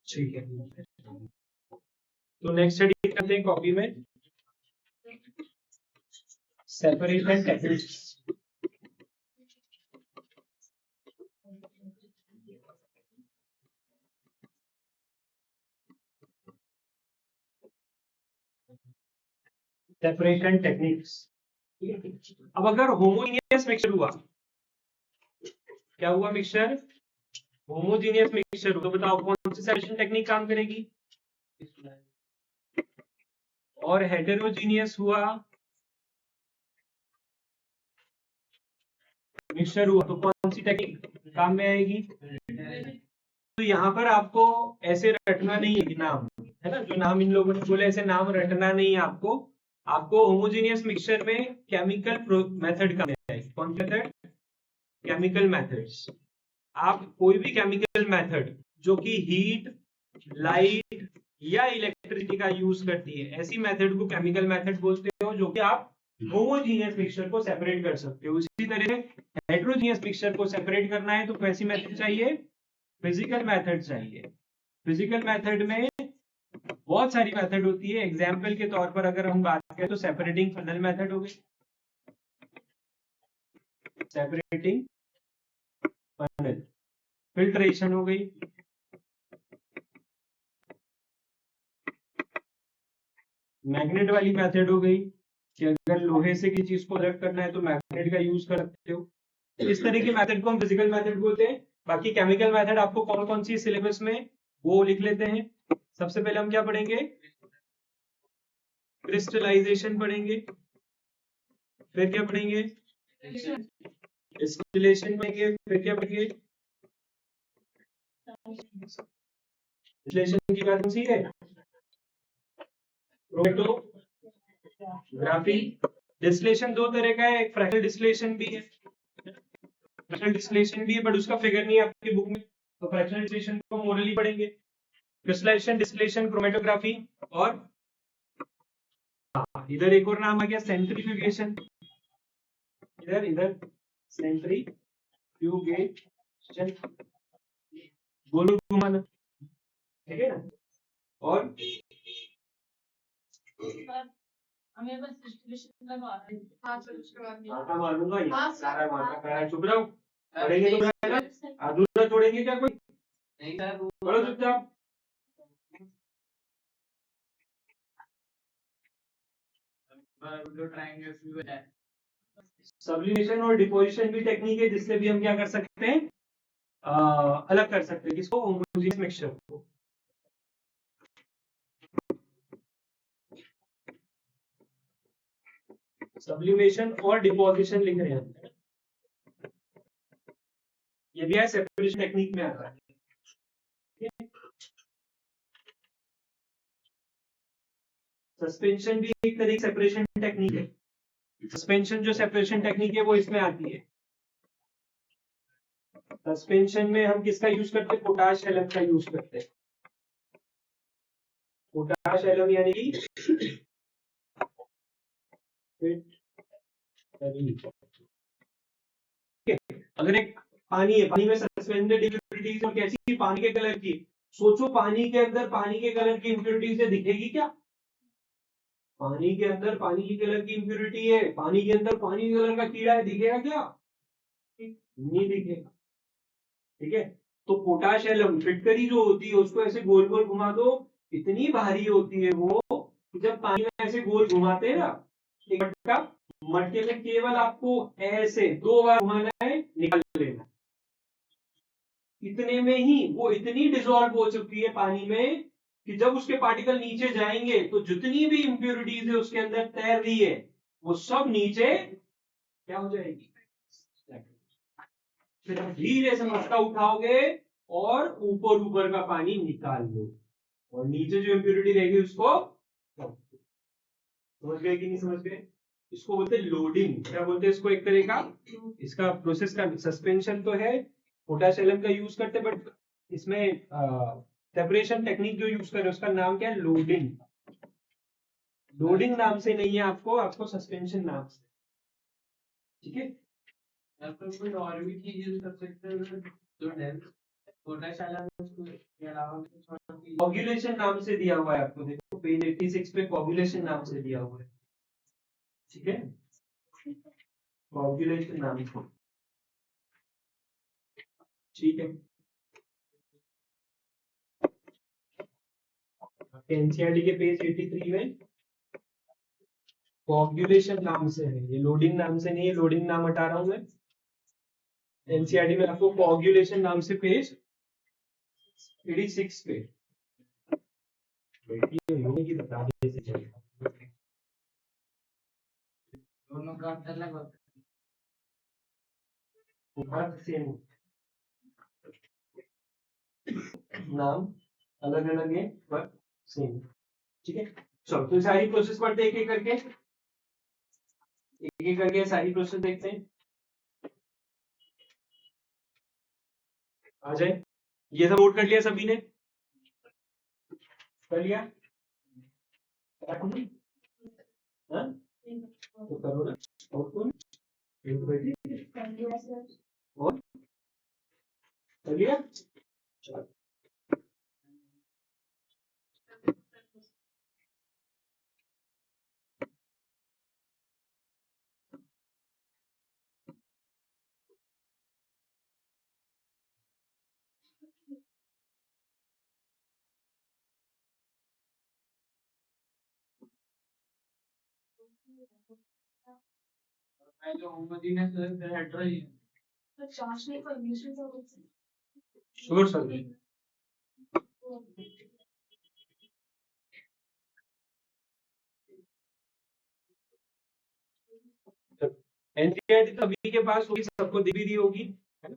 ठीक है, तो नेक्स्ट स्टडी करते हैं कॉपी में सेपरेशन टेक्निक्स। Separation techniques. अब अगर होमोजेनियस मिक्सचर हुआ, क्या हुआ? मिक्सचर होमोजेनियस मिक्सचर हुआ, तो बताओ कौन सी सेपरेशन टेक्निक काम करेगी? और हेटेरोजीनियस हुआ मिक्सचर हुआ, तो कौन सी टेक्निक काम में आएगी? तो यहाँ पर आपको ऐसे रटना नहीं है नाम, है ना, जो नाम इन लोगों ने बोले ऐसे नाम रटना नहीं है आपको। आपको होमोजेनियस मिक्सचर में केमिकल मेथड का है। कौन सा मेथड? Chemical methods. आप कोई भी केमिकल मेथड जो कि हीट, लाइट या इलेक्ट्रिसिटी का यूज करती है, ऐसी मेथड को केमिकल मेथड बोलते हो, जो कि आप होमोजीनियस मिक्सचर को सेपरेट कर सकते हो। इसी तरह से हेटेरोजीनियस मिक्सचर को सेपरेट करना है तो कैसी मेथड चाहिए? फिजिकल मेथड चाहिए। फिजिकल मेथड में बहुत सारी मेथड होती है। एग्जाम्पल के तौर पर अगर हम बात करें तो सेपरेटिंग फनल मेथड हो गई, सेपरेटिंग फनल, फिल्ट्रेशन हो गई, मैग्नेट वाली मेथड हो गई कि अगर लोहे से किसी चीज को अलग करना है तो मैग्नेट का यूज कर सकते हो। इस तरह की मेथड को हम फिजिकल मेथड बोलते हैं। बाकी केमिकल मेथड आपको कौन कौन सी सिलेबस में, वो लिख लेते हैं। सबसे पहले हम क्या पढ़ेंगे? क्रिस्टलाइजेशन पढ़ेंगे। फिर क्या पढ़ेंगे? डिस्टिलेशन पढ़ेंगे। फिर क्या पढ़ेंगे? डिस्टिलेशन की बात कौन सी है? क्रोमेटोग्राफी। डिस्टिलेशन दो तरह का है, एक फ्रैक्शनल डिस्टिलेशन भी है, फ्रैक्शनल डिस्टिलेशन भी है, बट उसका फिगर नहीं है आपकी बुक में, तो फ्रैक्शनल डिस्टिलेशन को मोरली पढ़ेंगे। क्रिस्टलाइजेशन, डिस्टिलेशन, क्रोमेटोग्राफी, और इधर एक और नाम आ गया सेंट्रीफ्यूगेशन। इधर सेंट्रीफ्यूगेशन, गोल घुमाना, ठीक है ना। और हमें बस डिस्टिलेशन का मालूंगा, यहाँ सारा मालूंगा। चुप रहो, पढ़ेंगे तो अधूरा छोड़ेंगे क्या कोई? नहीं सर, पढ़ो चुपचाप। सब्लिमेशन और डिपोजिशन भी टेक्निक है, जिससे भी हम क्या कर सकते हैं? अलग कर सकते हैं किसको? होमोजेनियस मिक्सचर को। सब्लिमेशन और डिपोजिशन लिख रहे हैं, ये भी है सेपरेशन टेक्निक में आता है। सस्पेंशन भी एक तरह की सेपरेशन टेक्निक है। सस्पेंशन जो सेपरेशन टेक्निक है वो इसमें आती है। सस्पेंशन में हम किसका यूज करते हैं? पोटाश एलम का यूज करते हैं। पोटाश एलम यानी कि अगर एक पानी है, पानी में सस्पेंडेड इम्प्योरिटीज और कैसी पानी के कलर की, सोचो पानी के अंदर पानी के कलर की इम्प्योरिटीज है, दिखेगी क्या? पानी के अंदर पानी की कलर की इम्प्योरिटी है, पानी के अंदर पानी के कलर का कीड़ा है, दिखेगा क्या? नहीं दिखेगा, ठीक है। तो पोटाश एलम फिटकरी जो होती है उसको ऐसे गोल गोल घुमा दो, इतनी भारी होती है वो कि जब पानी में ऐसे गोल घुमाते हैं ना, एक मटका, मटके में केवल आपको ऐसे 2 बार घुमाना है, निकाल लेना। इतने में ही वो इतनी डिसॉल्व हो चुकी है पानी में कि जब उसके पार्टिकल नीचे जाएंगे तो जितनी भी इंप्योरिटीज है उसके अंदर तैर रही है, वो सब नीचे क्या हो जाएगी? फिर धीरे से मटका उठाओगे और ऊपर ऊपर का पानी निकाल लो, और नीचे जो इंप्योरिटी रहेगी उसको, समझ गए कि नहीं समझ गए? इसको बोलते हैं लोडिंग। क्या बोलते हैं इसको? एक तरह का इसका प्रोसेस का सस्पेंशन तो है, पोटाश एलम का यूज करते, बट इसमें सेपरेशन टेक्निक जो यूज कर रहे हैं उसका नाम क्या है? लोडिंग। लोडिंग नाम से नहीं है आपको सस्पेंशन नाम से, ठीक है। कोई और भी चीज यूज कर सकते हैं जो कोगुलेशन नाम से दिया हुआ है आपको, देखो पेज 86 पे कोगुलेशन नाम से दिया हुआ है, ठीक है, कोगुलेशन नाम से, ठीक है। एनसीईआरटी के पेज 83 में कोगुलेशन नाम से है, ये लोडिंग नाम से नहीं है, लोडिंग नाम हटा रहा हूं मैं। एनसीईआरटी में आपको कोगुलेशन नाम से पेज 86 पे की बता दोनों का अलग सेम नाम अलग अलग है पर सेम, ठीक है। चलो तो सारी प्रोसेस पढ़ते एक एक करके, सारी प्रोसेस देखते हैं। आ जाए, ये सब नोट कर लिया सभी ने, कर लिया, तो करो ना, और कौन बैठी और कर लिया, चलो श्योर सर। एनसीईआरटी तो अभी के पास होगी, सबको दी भी दी होगी, है ना,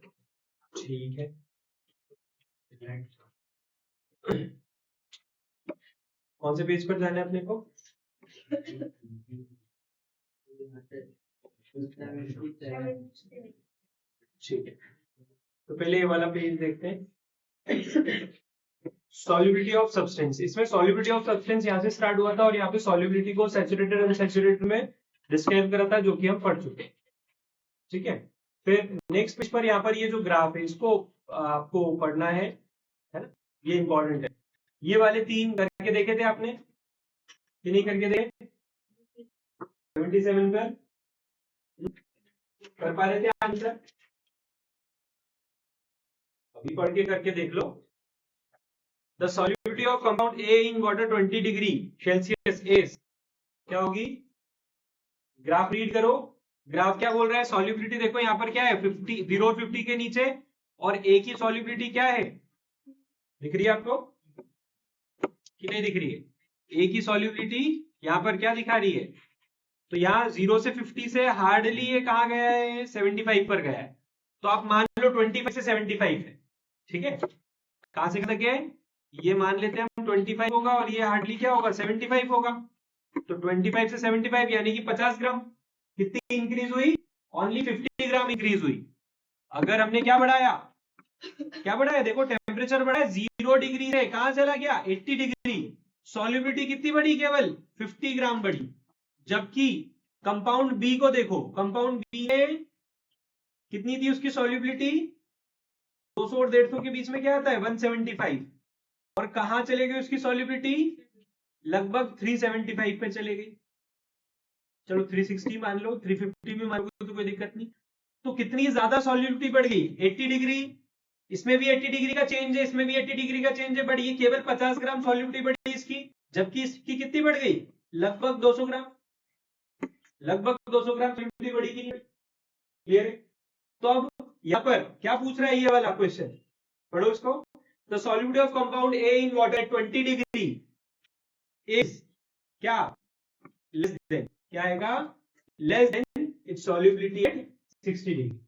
ठीक है। कौन से पेज पर जाना है अपने को? ठीक है, तो पहले ये वाला पेज देखते हैं, सॉल्युबिलिटी ऑफ सब्सटेंस। इसमें सॉल्युबिलिटी ऑफ सब्सटेंस यहाँ से स्टार्ट हुआ था और यहाँ पे सॉल्युबिलिटी को सैचुरेटेड अनसैचुरेटेड में डिस्क्राइब करा था, जो कि हम पढ़ चुके हैं, ठीक है। फिर नेक्स्ट पेज पर यहाँ पर ये जो ग्राफ है इसको आपको पढ़ना है ना, ये इंपॉर्टेंट है। ये वाले तीन करके देखे थे आपने कि नहीं करके देखे? 77 पर कर पा रहे थे आंसर? अभी पढ़ के करके देख लो। The solubility of compound A in water 20 degree Celsius is, क्या होगी? ग्राफ रीड करो, ग्राफ क्या बोल रहा है? सॉल्युबिलिटी देखो यहाँ पर क्या है, 50 0 और 50 के नीचे, और ए की सॉल्युबिलिटी क्या है, दिख रही है आपको कि नहीं दिख रही है? ए की सॉल्युबिलिटी यहाँ पर क्या दिखा रही है, तो यहाँ 0 से 50 से हार्डली ये कहाँ गया है, 75 पर गया है, तो आप मान लो 25 से 75 है, ठीक है। कहां से तक है ये मान लेते हैं हम 25 होगा, और ये हार्डली क्या होगा, 75 होगा, तो 25 से 75 यानी कि 50 ग्राम कितनी इंक्रीज हुई, ओनली 50 ग्राम इंक्रीज हुई। अगर हमने क्या बढ़ाया, देखो टेम्परेचर बढ़ाया 0 डिग्री से कहां चला गया 80 डिग्री, सॉल्युबिलिटी कितनी बढ़ी, केवल 50 ग्राम बढ़ी। जबकि कंपाउंड बी को देखो, कंपाउंड बी में कितनी थी उसकी सॉल्युबिलिटी, 200 और 150 के बीच में क्या आता है 175, और कहां चले गई उसकी सॉल्युबिलिटी, लगभग 375 पे चले गई। चलो 360 मान लो, 350 भी मान लो, तो कोई दिक्कत नहीं। तो कितनी ज्यादा सॉल्युबिलिटी बढ़ गई, 80 डिग्री, इसमें भी 80 डिग्री का चेंज है, इसमें भी 80 डिग्री का चेंज है, बढ़ी केवल 50 ग्राम सॉल्युबिलिटी बढ़ी इसकी, जबकि इसकी कितनी बढ़ गई, लगभग 200 ग्राम, सॉल्युबिलिटी बढ़ी की नहीं, क्लियर है। तो अब यहां पर क्या पूछ रहा है ये वाला क्वेश्चन, पढ़ो इसको। The solubility of compound A in water at 20 degree is क्या, लेस देन, क्या आएगा, less than its solubility at 60 degree.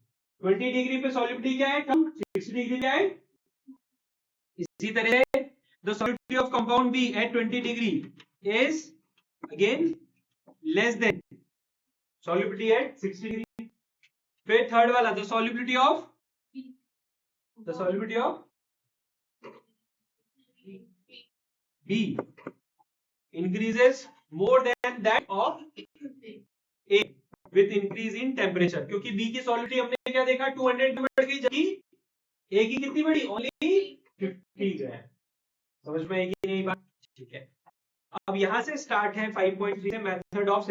20 degree पे सॉल्युबिलिटी क्या है, कम, 60 डिग्री क्या है। इसी तरह the solubility of compound B at 20 degree is again less than solubility at 60 degree. फिर थर्ड वाला, the solubility of B increases more than that of A with increase in temperature, क्योंकि B की solubility हमने क्या देखा 200 में बढ़ गई, जबकि A की कितनी बढ़ी, ओनली समझ में आएगी नहीं बात? ठीक है, अब यहां से स्टार्ट है 5.3 से method of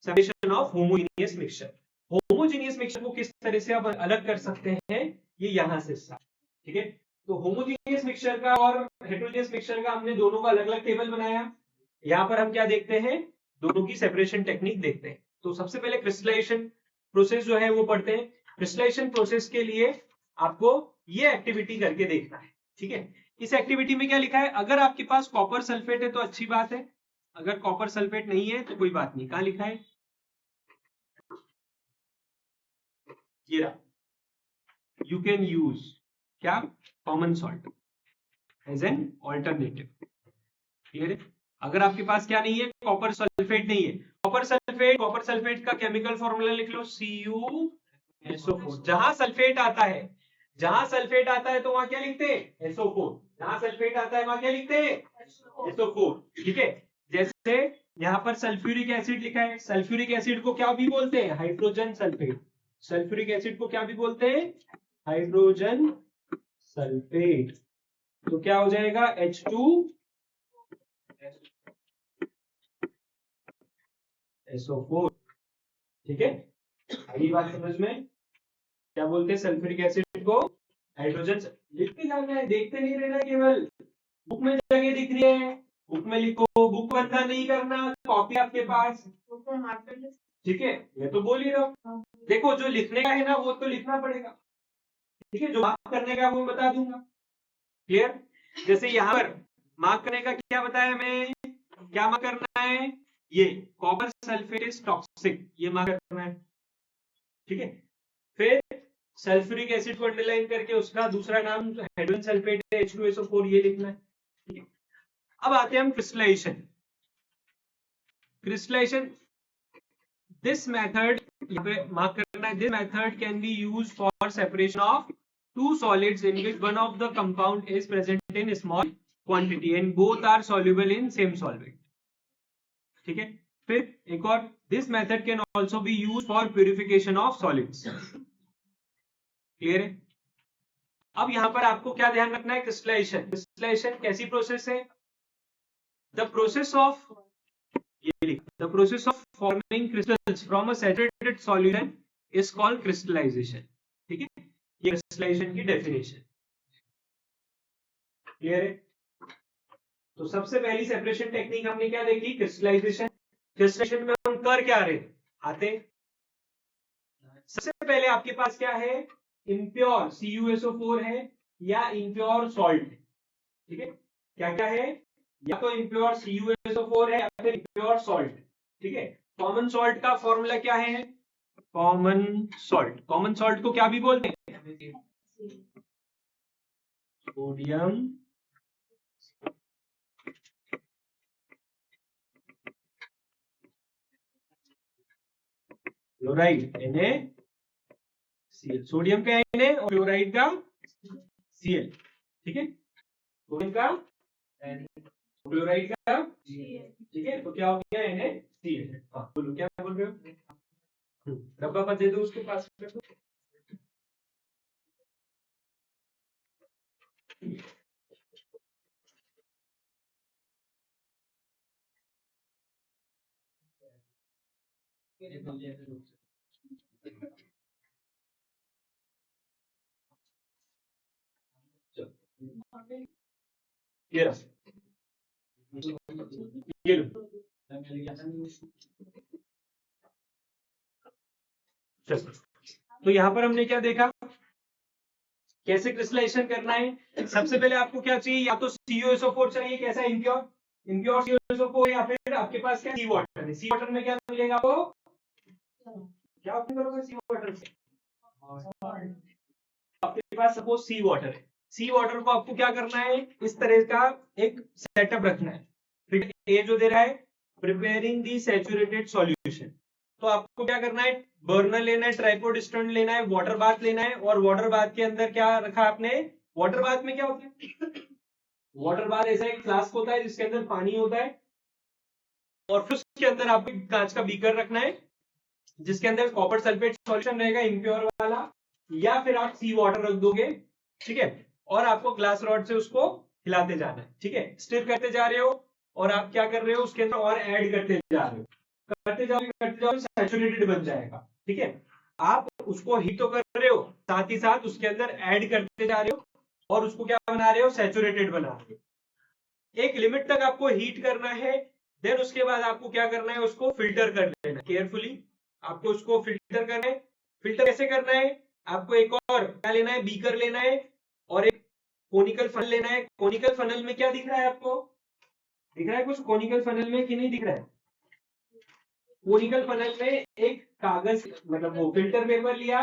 separation of homogeneous mixture. Homogeneous mixture को किस तरह से आप अलग कर सकते हैं, ये यहां से स्टार्ट। ठीक है, तो होमोजेनियस मिक्सचर का और हेटेरोजेनियस मिक्सचर का हमने दोनों का अलग अलग टेबल बनाया। यहां पर हम क्या देखते हैं, दोनों की सेपरेशन टेक्निक देखते हैं। तो सबसे पहले क्रिस्टलाइजेशन प्रोसेस जो है वो पढ़ते हैं। क्रिस्टलाइजेशन प्रोसेस के लिए आपको ये एक्टिविटी करके देखना है। ठीक है, इस एक्टिविटी में क्या लिखा है, अगर आपके पास कॉपर सल्फेट है तो अच्छी बात है, अगर कॉपर सल्फेट नहीं है तो कोई बात नहीं। कहां लिखा है, ये रहा, यू कैन यूज क्या, common salt as an alternative. Clear है, अगर आपके पास क्या नहीं है, कॉपर सल्फेट नहीं है, कॉपर सल्फेट का केमिकल फॉर्मूला लिख लो, CuSO4। जहां सल्फेट आता है, जहां सल्फेट आता है तो वहां क्या लिखते हैं, SO4। जहां सल्फेट आता है वहां क्या लिखते हैं, SO4। ठीक है, जैसे यहां पर सल्फ्यूरिक एसिड लिखा है, सल्फ्यूरिक एसिड को क्या भी बोलते हैं, हाइड्रोजन सल्फेट। सल्फ्यूरिक एसिड को क्या भी बोलते हैं, हाइड्रोजन सल्फेट। तो क्या हो जाएगा, H2SO4। ठीक है, अगली बात समझ में, क्या बोलते हैं सल्फ्यूरिक एसिड को, हाइड्रोजन। लिखते जाना है, देखते नहीं रहना, केवल बुक में जगह दिख रही है, बुक में लिखो, बुक बंदा नहीं करना, कॉपी आपके पास। ठीक है, मैं तो बोल ही रहा हूँ, देखो जो लिखने का है ना वो तो लिखना पड़ेगा। ठीक है, जो मार्क करने का वो बता दूंगा। क्लियर, जैसे यहाँ पर मार्क करने का क्या बताया मैं, क्या मार्क करना है, ये कॉपर सल्फेट इज टॉक्सिक, ये मार्क करना है। ठीक है, फिर सल्फ्यूरिक एसिड को अंडरलाइन करके उसका दूसरा नाम हाइड्रोजन सल्फेट है, H2SO4, ये लिखना है। ठीक है, अब आते हैं हम क्रिस्टलाइजेशन। क्रिस्टलाइजेशन, दिस मेथड यहाँ पे मार्क करना है, this method can be used for separation of two solids in which one of the compound is present in small quantity and both are soluble in same solvent। ठीक है, फिर एक और, this method can also be used for purification of solids। Clear है, अब यहां पर आपको क्या ध्यान रखना है, क्रिस्टलाइजेशन। क्रिस्टलाइजेशन कैसी प्रोसेस है, the process of, the process of forming crystals from a saturated solution is called crystallization। ठीक है, ये क्रिस्टलाइजेशन की डेफिनेशन। क्लियर है, तो सबसे पहली सेपरेशन टेक्निक हमने क्या देखी, क्रिस्टलाइजेशन। क्रिस्टलाइजेशन में हम कर क्या रहे आते, सबसे पहले आपके पास क्या है, इम्प्योर CuSO4 है या इम्प्योर सॉल्ट है। ठीक है, क्या क्या है, या तो इम्प्योर CuSO4 है या फिर इम्प्योर सॉल्ट। ठीक है, कॉमन सॉल्ट का फॉर्मूला क्या है, कॉमन सॉल्ट को क्या भी बोलते हैं, सोडियम क्लोराइड, NaCl। सोडियम का Na और क्लोराइड का Cl। ठीक है, सोडियम का क्लोराइड का, ठीक है, तो क्या हो गया, NaCl। हाँ बोलो, क्या बोल रहे हो, डब्बा पर दे दो उसके पास। ये रहा, ये लो, तो यहां पर हमने क्या देखा, कैसे क्रिस्टलाइजेशन करना है। सबसे पहले आपको क्या चाहिए, या तो CuSO4 चाहिए, कैसा इम्प्योर CuSO4, या फिर आपके पास क्या, सी वाटर है। सी वाटर में क्या मिलेगा आपको, क्या ऑप्शन करोगे सी वाटर से, आपके पास सपोज सी वाटर है, सी वाटर को आपको क्या करना है, इस तरह का एक सेटअप रखना है। फिर ए जो दे रहा है, प्रिपेयरिंग दी सैचुरेटेड सॉल्यूशन, तो आपको क्या करना है, बर्नर लेना है, ट्राइपोड स्टैंड लेना है, वाटर बाथ लेना है, और वाटर बाथ के अंदर क्या रखा आपने, वाटर बाथ में क्या होता है, वाटर बाथ ऐसा एक फ्लास्क होता है जिसके अंदर पानी होता है, और फिर उसके अंदर आपको कांच का बीकर रखना है जिसके अंदर कॉपर सल्फेट सॉल्यूशन रहेगा इम्प्योर वाला, या फिर आप सी वाटर रख दोगे। ठीक है, और आपको ग्लास रॉड से उसको हिलाते जाना है, ठीक है। स्टिर करते जा रहे हो और आप क्या कर रहे हो, उसके अंदर और ऐड करते जा रहे हो, करते जाओ सैचुरेटेड बन जाएगा, ठीक है। आप उसको हीट तो कर रहे हो, साथ ही साथ उसके अंदर ऐड करते जा रहे हो और उसको क्या बना रहे हो, सैचुरेटेड बना रहे हो। एक लिमिट तक आपको हीट करना है, देन उसके बाद आपको क्या करना है, उसको फिल्टर कर लेना केयरफुली। आपको उसको फिल्टर करना है। फिल्टर कैसे करना है, आपको एक और क्या लेना है, बीकर लेना है और एक कोनिकल फनल लेना है। कोनिकल फनल में क्या दिख रहा है आपको, दिख रहा है कुछ कोनिकल फनल में कि नहीं दिख रहा है? कोनिकल फनल में एक कागज मतलब वो फिल्टर पेपर लिया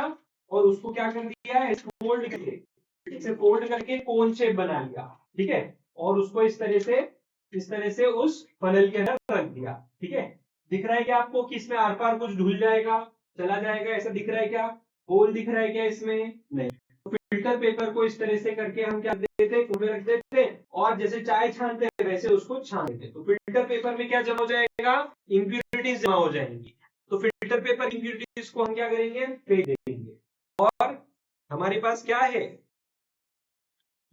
और उसको क्या कर दिया, फोल्ड करके, इसे फोल्ड करके कोन शेप बना लिया, ठीक है। और उसको इस तरह से उस फनल के अंदर रख दिया, ठीक है। दिख रहा है क्या आपको कि इसमें आर पार कुछ ढुल जाएगा, चला जाएगा, ऐसा दिख रहा है क्या? होल दिख रहा है क्या इसमें? नहीं। तो फिल्टर पेपर को इस तरह से करके हम क्या देते हैं, रख देते हैं और जैसे चाय छानते हैं वैसे उसको छान देते हैं। तो फिल्टर पेपर में क्या जमा हो जाएगा, इंप्यूरिटीज जमा हो जाएंगी। तो फिल्टर पेपर इंप्यूरिटीज को हम क्या करेंगे, फेंक देंगे। और हमारे पास क्या है,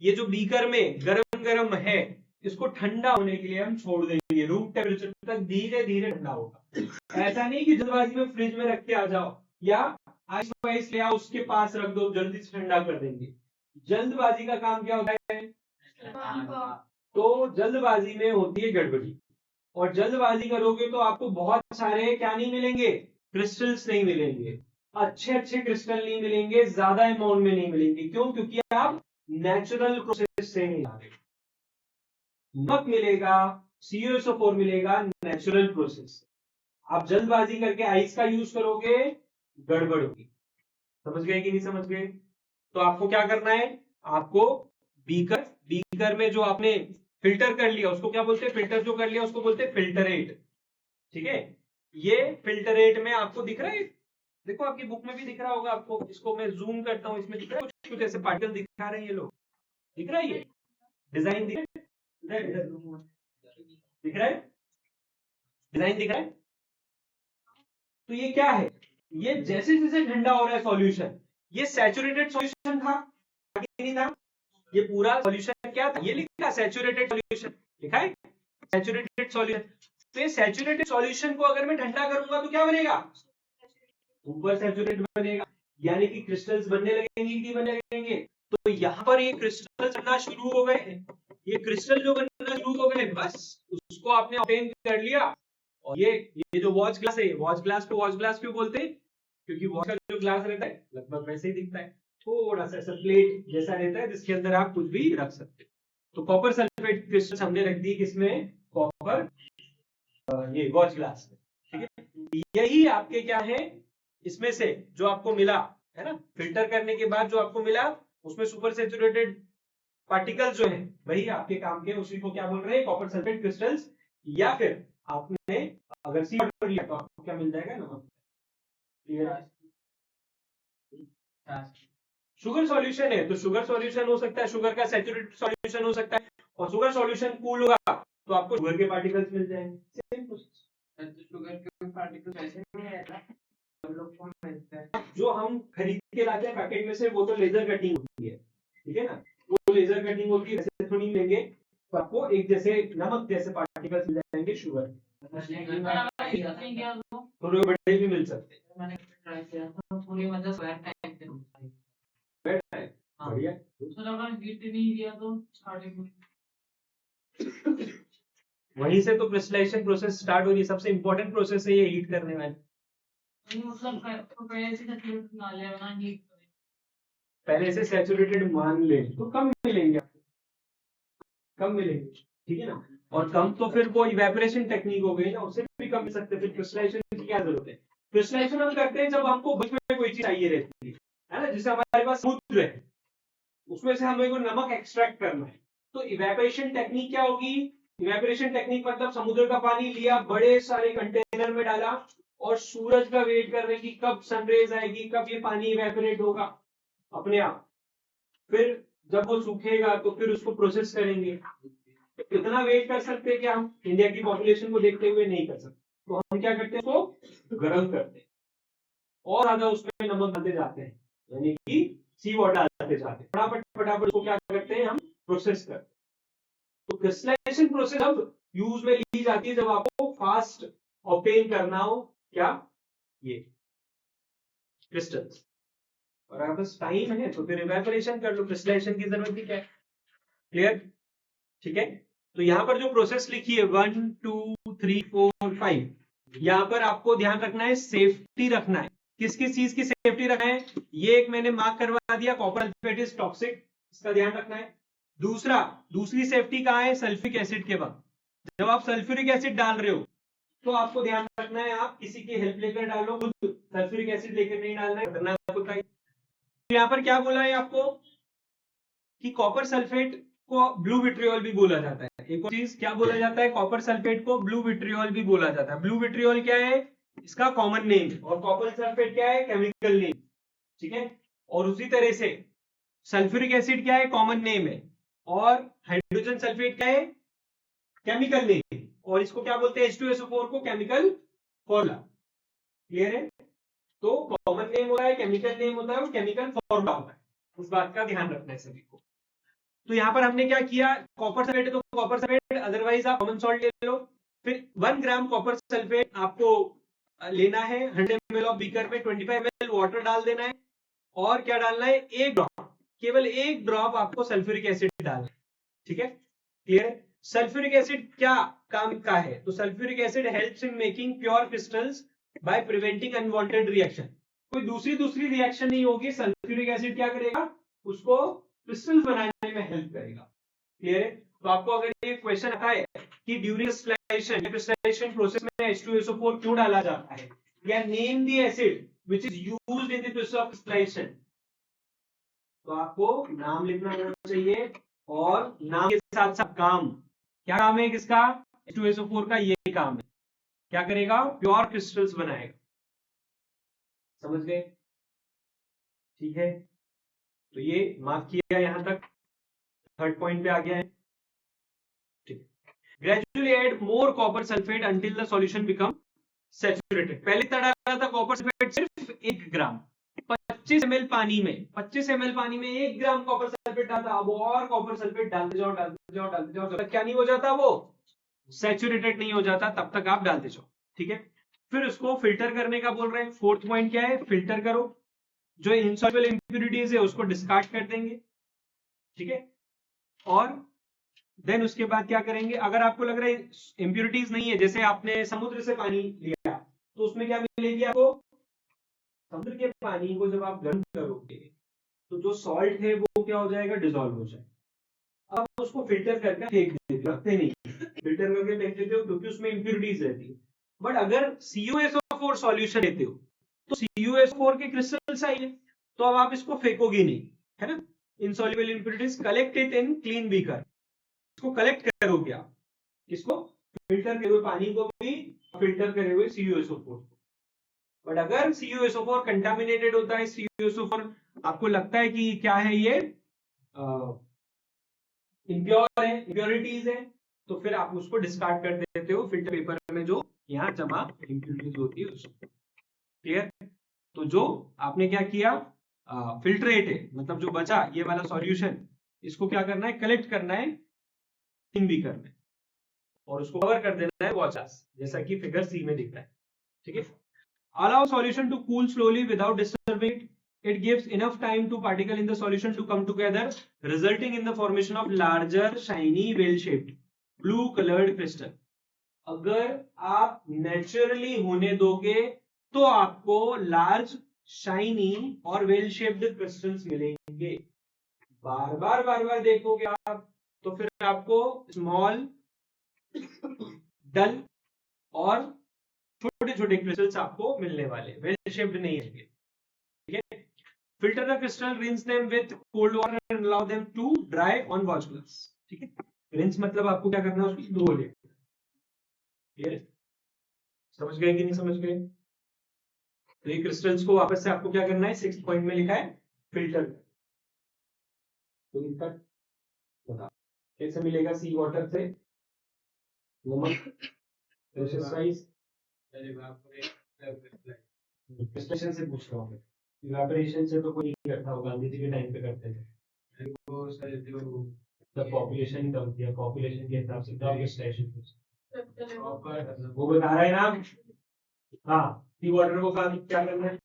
ये जो बीकर में गरम गरम है, इसको ठंडा होने के लिए हम छोड़ देंगे, रूम टेम्परेचर तक धीरे धीरे ठंडा होगा। ऐसा नहीं कि जल्दबाजी में फ्रिज में रख के आ जाओ या आइस वाइस ले आओ उसके पास रख दो, जल्दी से ठंडा कर देंगे। जल्दबाजी का काम क्या होता है, तो जल्दबाजी में होती है गड़बड़ी। और जल्दबाजी करोगे तो आपको बहुत सारे क्या नहीं मिलेंगे, क्रिस्टल्स नहीं मिलेंगे, अच्छे अच्छे क्रिस्टल नहीं मिलेंगे, ज्यादा अमाउंट में नहीं मिलेंगे। क्यों? क्योंकि आप नेचुरल प्रोसेस से नहीं आ रहे। नमक मिलेगा, CuSO4 मिलेगा नेचुरल प्रोसेस। आप जल्दबाजी करके आइस का यूज करोगे, गड़बड़ होगी। समझ गए कि नहीं समझ गए? तो आपको क्या करना है, आपको बीकर में जो आपने फिल्टर कर लिया उसको क्या बोलते हैं, फिल्टर जो कर लिया उसको बोलते हैं फिल्टरेट, ठीक है। ये फिल्टरेट में आपको दिख रहा है, देखो आपकी बुक में भी दिख रहा होगा आपको, इसको मैं जूम करता हूं, इसमें दिख रहा है कुछ कुछ ऐसे पार्टिकल दिखा रहे हैं ये लोग, दिख रहा है ये डिजाइन दिख रहा है, दिख रहा है डिजाइन दिख रहा है। तो ये क्या है, ये जैसे जैसे ठंडा हो रहा है सॉल्यूशन, ये सैचुरेटेड सॉल्यूशन था कि नहीं था, ये पूरा सॉल्यूशन क्या था, ये लिखा सैचुरेटेड सॉल्यूशन, लिखा है सैचुरेटेड सॉल्यूशन। तो ये सैचुरेटेड सॉल्यूशन को अगर मैं ठंडा करूंगा तो क्या बनेगा, ऊपर सैचुरेटेड बनेगा, यानी कि क्रिस्टल्स बनने लगेंगे कि बनने लगेंगे। तो यहाँ पर ये क्रिस्टल्स बनना शुरू हो गए, ये क्रिस्टल जो बनना शुरू हो गए, बस उसको आपने ऑब्टेन कर लिया। और ये जो वॉच ग्लास है, वॉच ग्लास को वॉच ग्लास क्यों बोलते हैं, क्योंकि वॉच का जो ग्लास रहता है लगभग वैसे ही दिखता है, थोड़ा सा ऐसा प्लेट जैसा रहता है जिसके अंदर आप कुछ भी रख सकते हैं। तो कॉपर सल्फेट क्रिस्टल हमने रख दी किसमें, कॉपर ये वॉच ग्लास में, ठीक है। यही आपके क्या है, इसमें से जो आपको मिला है ना, फिल्टर करने के बाद जो आपको मिला उसमें सुपर सैचुरेटेड पार्टिकल्स जो है वही आपके काम के, उसी को क्या बोल रहे हैं, कॉपर सल्फेट क्रिस्टल्स। या फिर आपने अगर सी वाटर लिया तो आपको क्या मिल जाएगा, नमक। शुगर सॉल्यूशन है तो शुगर सॉल्यूशन हो सकता है, शुगर का सैचुरेटेड सॉल्यूशन हो सकता है, और शुगर सॉल्यूशन कूल होगा तो आपको शुगर के पार्टिकल्स मिल जाएंगे। शुगर के पार्टिकल्स ऐसे नहीं आएगा, जो हम खरीद के लाते हैं पैकेट में से, वो तो लेजर कटिंग होती है, ठीक है ना, वो लेजर कटिंग होती है, वैसे थोड़ी लेंगे तो आपको एक जैसे नमक जैसे पार्टिकल्स मिल जाएंगे शुगर, थोड़े बड़े भी मिल सकते हैं। बढ़िया। वहीं से तो क्रिस्टलाइजेशन प्रोसेस स्टार्ट हो रही है, सबसे इंपॉर्टेंट प्रोसेस है ये हीट करने वाली। पहले से सैचुरेटेड मान ले तो कम मिलेंगे आपको, कम मिलेंगे, ठीक है ना। और कम तो फिर वो इवेपोरेशन टेक्निक हो गई ना, उससे भी कम मिल सकते हैं, फिर क्रिस्टलाइजेशन की क्या जरूरत है। क्रिस्टलाइजेशन हम करते हैं जब हमको बीच में कोई चीज चाहिए रहती है ना, जैसे हमारे पास समुद्र है, उसमें से हमें को नमक एक्सट्रैक्ट करना है, तो इवेपोरेशन टेक्निक क्या होगी, इवेपोरेशन टेक्निक मतलब समुद्र का पानी लिया, बड़े सारे कंटेनर में डाला और सूरज का वेट कर रहे कि कब सनरेज आएगी, कब ये पानी इवेपोरेट होगा अपने आप, फिर जब वो सूखेगा तो फिर उसको प्रोसेस करेंगे। इतना वेट कर सकते हैं कि हम इंडिया की पॉपुलेशन को देखते हुए नहीं कर सकते, तो हम क्या करते हैं, उसको गर्म करते हैं और ज्यादा उसमें नमक डालते जाते हैं, यानी कि सी वाटर डालते जाते हैं, फटाफट फटाफट उसको क्या करते हैं, हम प्रोसेस करते हैं। तो क्रिस्टलाइजेशन प्रोसेस अब यूज में ली जाती है जब आपको फास्ट ऑब्टेन करना हो क्या, ये क्रिस्टल्स, और अगर बस टाइम है तो फिर इवेपोरेशन कर लो, क्रिस्टलाइजेशन की जरूरत ही क्या है। क्लियर, ठीक है। तो यहां पर जो प्रोसेस लिखी है 1 2 3 4 5, यहां पर आपको ध्यान रखना है, सेफ्टी रखना है। किस किस चीज की सेफ्टी रखना है, ये एक मैंने मार्क करवा दिया, कॉपर सल्फेट इज टॉक्सिक, इसका ध्यान रखना है। दूसरी सेफ्टी कहां है, सल्फ्यूरिक एसिड के वक्त, जब आप सल्फ्यूरिक एसिड डाल रहे हो तो आपको ध्यान रखना है आप किसी की हेल्प लेकर डालो, खुद सल्फ्यूरिक एसिड लेकर नहीं डालना है, खतरनाक होता है। तो यहां पर क्या बोला है आपको कि कॉपर सल्फेट को ब्लू विट्रियोल भी बोला जाता है। एक और चीज क्या बोला जाता है, कॉपर सल्फेट को ब्लू विट्रियोल भी बोला जाता है। ब्लू विट्रियोल क्या है, इसका कॉमन नेम, और कॉपर सल्फेट क्या है, केमिकल नेम, ठीक है। और उसी तरह से सल्फ्यूरिक एसिड क्या है, कॉमन नेम है, और हाइड्रोजन सल्फेट क्या है, केमिकल नेम, और इसको क्या बोलते हैं, H2SO4 को केमिकल फॉर्मूला। क्लियर है, तो कॉमन नेम होता है, केमिकल नेम होता है, और केमिकल फॉर्मूला होता है, उस बात का ध्यान रखना है सभी को। तो यहां पर हमने क्या किया, कॉपर सल्फेट है तो कॉपर सल्फेट, अदरवाइज आप कॉमन सॉल्ट ले लो। फिर 1 ग्राम कॉपर सल्फेट आपको लेना है, 100 ml ऑफ बीकर में 25 ml वाटर डाल देना है, और क्या डालना है, एक ड्रॉप, केवल एक ड्रॉप आपको सल्फ्यूरिक एसिड डालना है, ठीक है। क्लियर है, सल्फ्यूरिक एसिड क्या काम का है, तो sulphuric acid helps in making pure crystals by preventing unwanted reaction. कोई दूसरी रिएक्शन नहीं होगी, सल्फ्यूरिक एसिड क्या करेगा, उसको क्रिस्टल्स बनाने में हेल्प करेगा। क्लियर है, तो आपको अगर ये क्वेश्चन आता है कि ड्यूरिंग क्रिस्टलाइजेशन प्रोसेस में H2SO4 क्यों डाला जाता है, या name the acid which is used in the process of crystallization, तो आपको नाम लिखना होना चाहिए, और नाम के साथ साथ काम, क्या काम है किसका, H2SO4 का ये काम है, क्या करेगा, प्योर क्रिस्टल्स बनाएगा। समझ गए, ठीक है। तो ये मार्क किया यहां तक, थर्ड पॉइंट पे आ गया है, ठीक है। Gradually add more copper sulphate until the solution become saturated. पहले तक डाला था कॉपर सल्फेट सिर्फ 1 ग्राम, 25 ml पानी में, 25 ml पानी में 1 ग्राम कॉपर सल्फेट डालता, अब और कॉपर सल्फेट डालते जाओ डालते जाओ डालते जाओ, जब तक क्या नहीं हो जाता, वो सैचुरेटेड नहीं हो जाता, तब तक आप डालते जाओ, ठीक है। फिर उसको फिल्टर करने का बोल रहे हैं, फोर्थ पॉइंट क्या है, फिल्टर करो, जो इनसॉल्युबल इंप्यूरिटीज है उसको डिस्कार्ड कर देंगे, ठीक है। और देन उसके बाद क्या करेंगे, अगर आपको लग रहा है इंप्यूरिटीज नहीं है, जैसे आपने समुद्र से पानी लिया, तो उसमें क्या मिलेगी आपको, समुद्र के पानी को जब आप गर्म करोगे तो जो सॉल्ट है वो क्या हो जाएगा, डिसॉल्व हो जाएगा। अब उसको फिल्टर करके फेंक देते हो, रखते नहीं, फिल्टर करके फेंक देते हो क्योंकि उसमें इंप्यूरिटीज रहती है। बट अगर CuSO4 सॉल्यूशन लेते हो तो CuSO4 के क्रिस्टल्स आएंगे, तो अब आप इसको फेंकोगे नहीं, है ना। Insoluble impurities collect it in clean beaker, इसको कलेक्ट करोगे आप, इसको फिल्टर करे हुए पानी को भी, फिल्टर करे हुए CuSO4। बट अगर CuSO4 कंटामिनेटेड होता है, CuSO4 आपको लगता है कि क्या है ये, इम्प्योर है, इम्प्योरिटीज है, तो फिर आप उसको डिस्कार्ड कर देते हो फिल्टर पेपर में, जो यहाँ जमा इम्प्योरिटीज होती है उसको। क्लियर, तो जो आपने क्या किया, फिल्ट्रेट है, मतलब जो बचा ये वाला सॉल्यूशन, इसको क्या करना है, कलेक्ट करना है, भी करना है, और उसको कवर कर देना है वॉचर्स, जैसा कि फिगर सी में दिख रहा है, ठीक है। Allow solution to cool slowly without disturbing it. It gives enough time to particle in the solution to come together, resulting in the formation of larger, shiny, well-shaped, blue-colored crystal. अगर आप naturally होने दोगे तो आपको large, shiny और well shaped crystals मिलेंगे। बार बार देखोगे आप तो फिर आपको स्मॉल, डल और छोटे छोटे क्रिस्टल्स आपको मिलने वाले, वेल शेप्ड नहीं है, ठीक है। Filter the crystal, rinse them with cold water and allow them to dry on watch glass, ठीक है। रिंस मतलब आपको क्या करना है, उसको धो लेना, क्लियर है, समझ गए कि नहीं समझ गए। तो ये क्रिस्टल्स को वापस से आपको क्या करना है, 6th पॉइंट में लिखा है फिल्टर, तो इनका बता कैसे मिलेगा, सी वाटर से, नमक, प्रेशर साइज, क्रिस्टलेशन से पूछ रहा हूँ, इवेपोरेशन से तो कोई नहीं करता होगा, गांधी जी के टाइम पे करते थे। वो सर जो द पॉपुलेशन कम किया, पॉपुलेशन के हिसाब से कम स्टेशन वो बता रहा है ना। हाँ, सी वाटर को काम क्या करना है,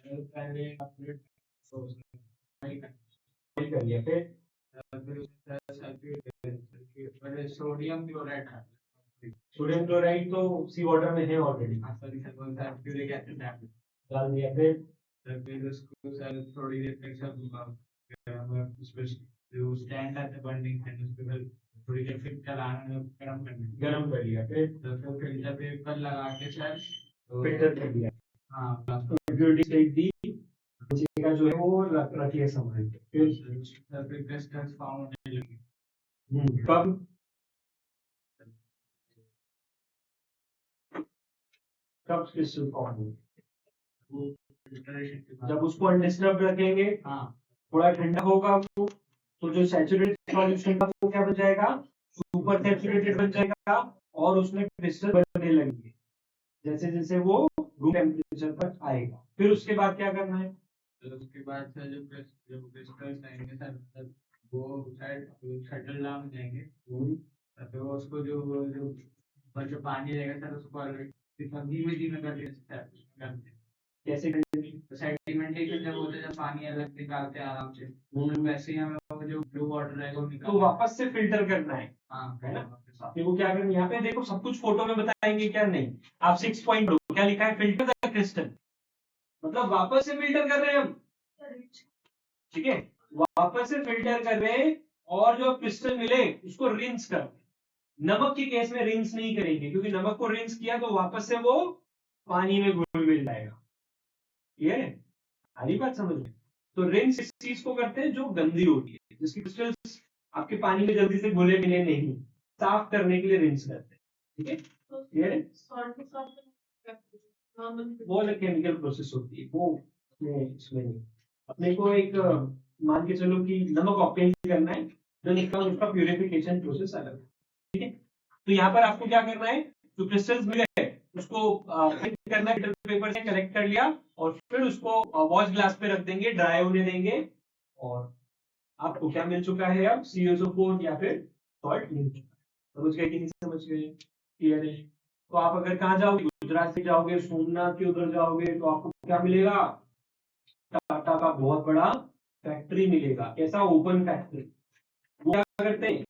पहले कर लिया, फिर सोडियम क्लोराइड, सोडियम क्लोराइड तो सी वाटर में है ऑलरेडी, सल्फ्यूरिक एसिड डाल दिया, फिर उसको सर थोड़ी देर तक सब उसको जो स्टैंड आता है बर्निंग स्टैंड उस पे थोड़ी देर फिर चलाना, गरम कर लिया, फिर फिल्टर पेपर लगा के सर फिल्टर कर दिया। हाँ, प्योरिटी स्टेट दी, नीचे का जो है वो रखिए संभाल के, फिर क्रिस्टल्स फॉर्म होने लगे। कब क्रिस्टल फॉर्म होंगे, जब उसको अनडिस्टर्ब रखेंगे। हाँ, थोड़ा ठंडा होगा वो, तो जो सैचुरेटेड सॉल्यूशन का वो क्या बन जाएगा, सुपर सैचुरेटेड बन जाएगा, और उसमें क्रिस्टल बनने लगेंगे जैसे जैसे वो रूम टेम्परेचर पर आएगा। फिर उसके बाद क्या करना है, तो उसके बाद सर जो क्रिस्टल्स आएंगे सर, मतलब वो शायद शटल डाउन हो जाएंगे, तो उसको जो पानी रहेगा सर उसको धीमे धीमे करके कैसे सेडिमेंटेशन जब होता है, जब पानी अलग निकालते हैं आराम से, वैसे ही हमें वो जो ब्लू वाटर है वो निकाल तो वापस से फिल्टर करना है। हाँ, है ना, आपने वो क्या करना है, यहाँ पे देखो सब कुछ फोटो में बताएंगे क्या नहीं। आप 6 पॉइंट क्या लिखा है, फिल्टर द क्रिस्टल, मतलब वापस से फिल्टर कर रहे हैं हम, ठीक है, वापस से फिल्टर कर रहे हैं, और जो क्रिस्टल मिले उसको रिंस कर। नमक के केस में रिंस नहीं करेंगे, क्योंकि नमक को रिंस किया तो वापस से वो पानी में घुल मिल जाएगा। ये सारी बात समझ में। तो रिंस इस चीज को करते हैं जो गंदी होती है, जिसकी क्रिस्टल्स आपके पानी में जल्दी से घुले मिले नहीं, साफ करने के लिए रिंस करते हैं, ठीक है। क्लियर है, वो अलग केमिकल प्रोसेस होती है, वो इसमें नहीं। अपने को एक मान के चलो कि नमक ऑप्टेन करना है, तो उसका प्यूरिफिकेशन प्रोसेस अलग है, ठीक है। तो यहाँ पर आपको क्या करना है, जो क्रिस्टल्स मिले उसको करना है, पेपर से कलेक्ट कर लिया, और फिर उसको वॉश ग्लास पे रख देंगे, ड्राई होने देंगे, और आपको क्या मिल चुका है अब, CaO4 या फिर सॉल्ट मिल चुका है। समझ गए कि नहीं समझ गए, क्लियर है। तो आप अगर कहाँ जाओगे, गुजरात से जाओगे, सोमनाथ के उधर जाओगे, तो आपको क्या मिलेगा, टाटा का बहुत बड़ा फैक्ट्री मिलेगा। कैसा, ओपन फैक्ट्री। वो क्या करते हैं,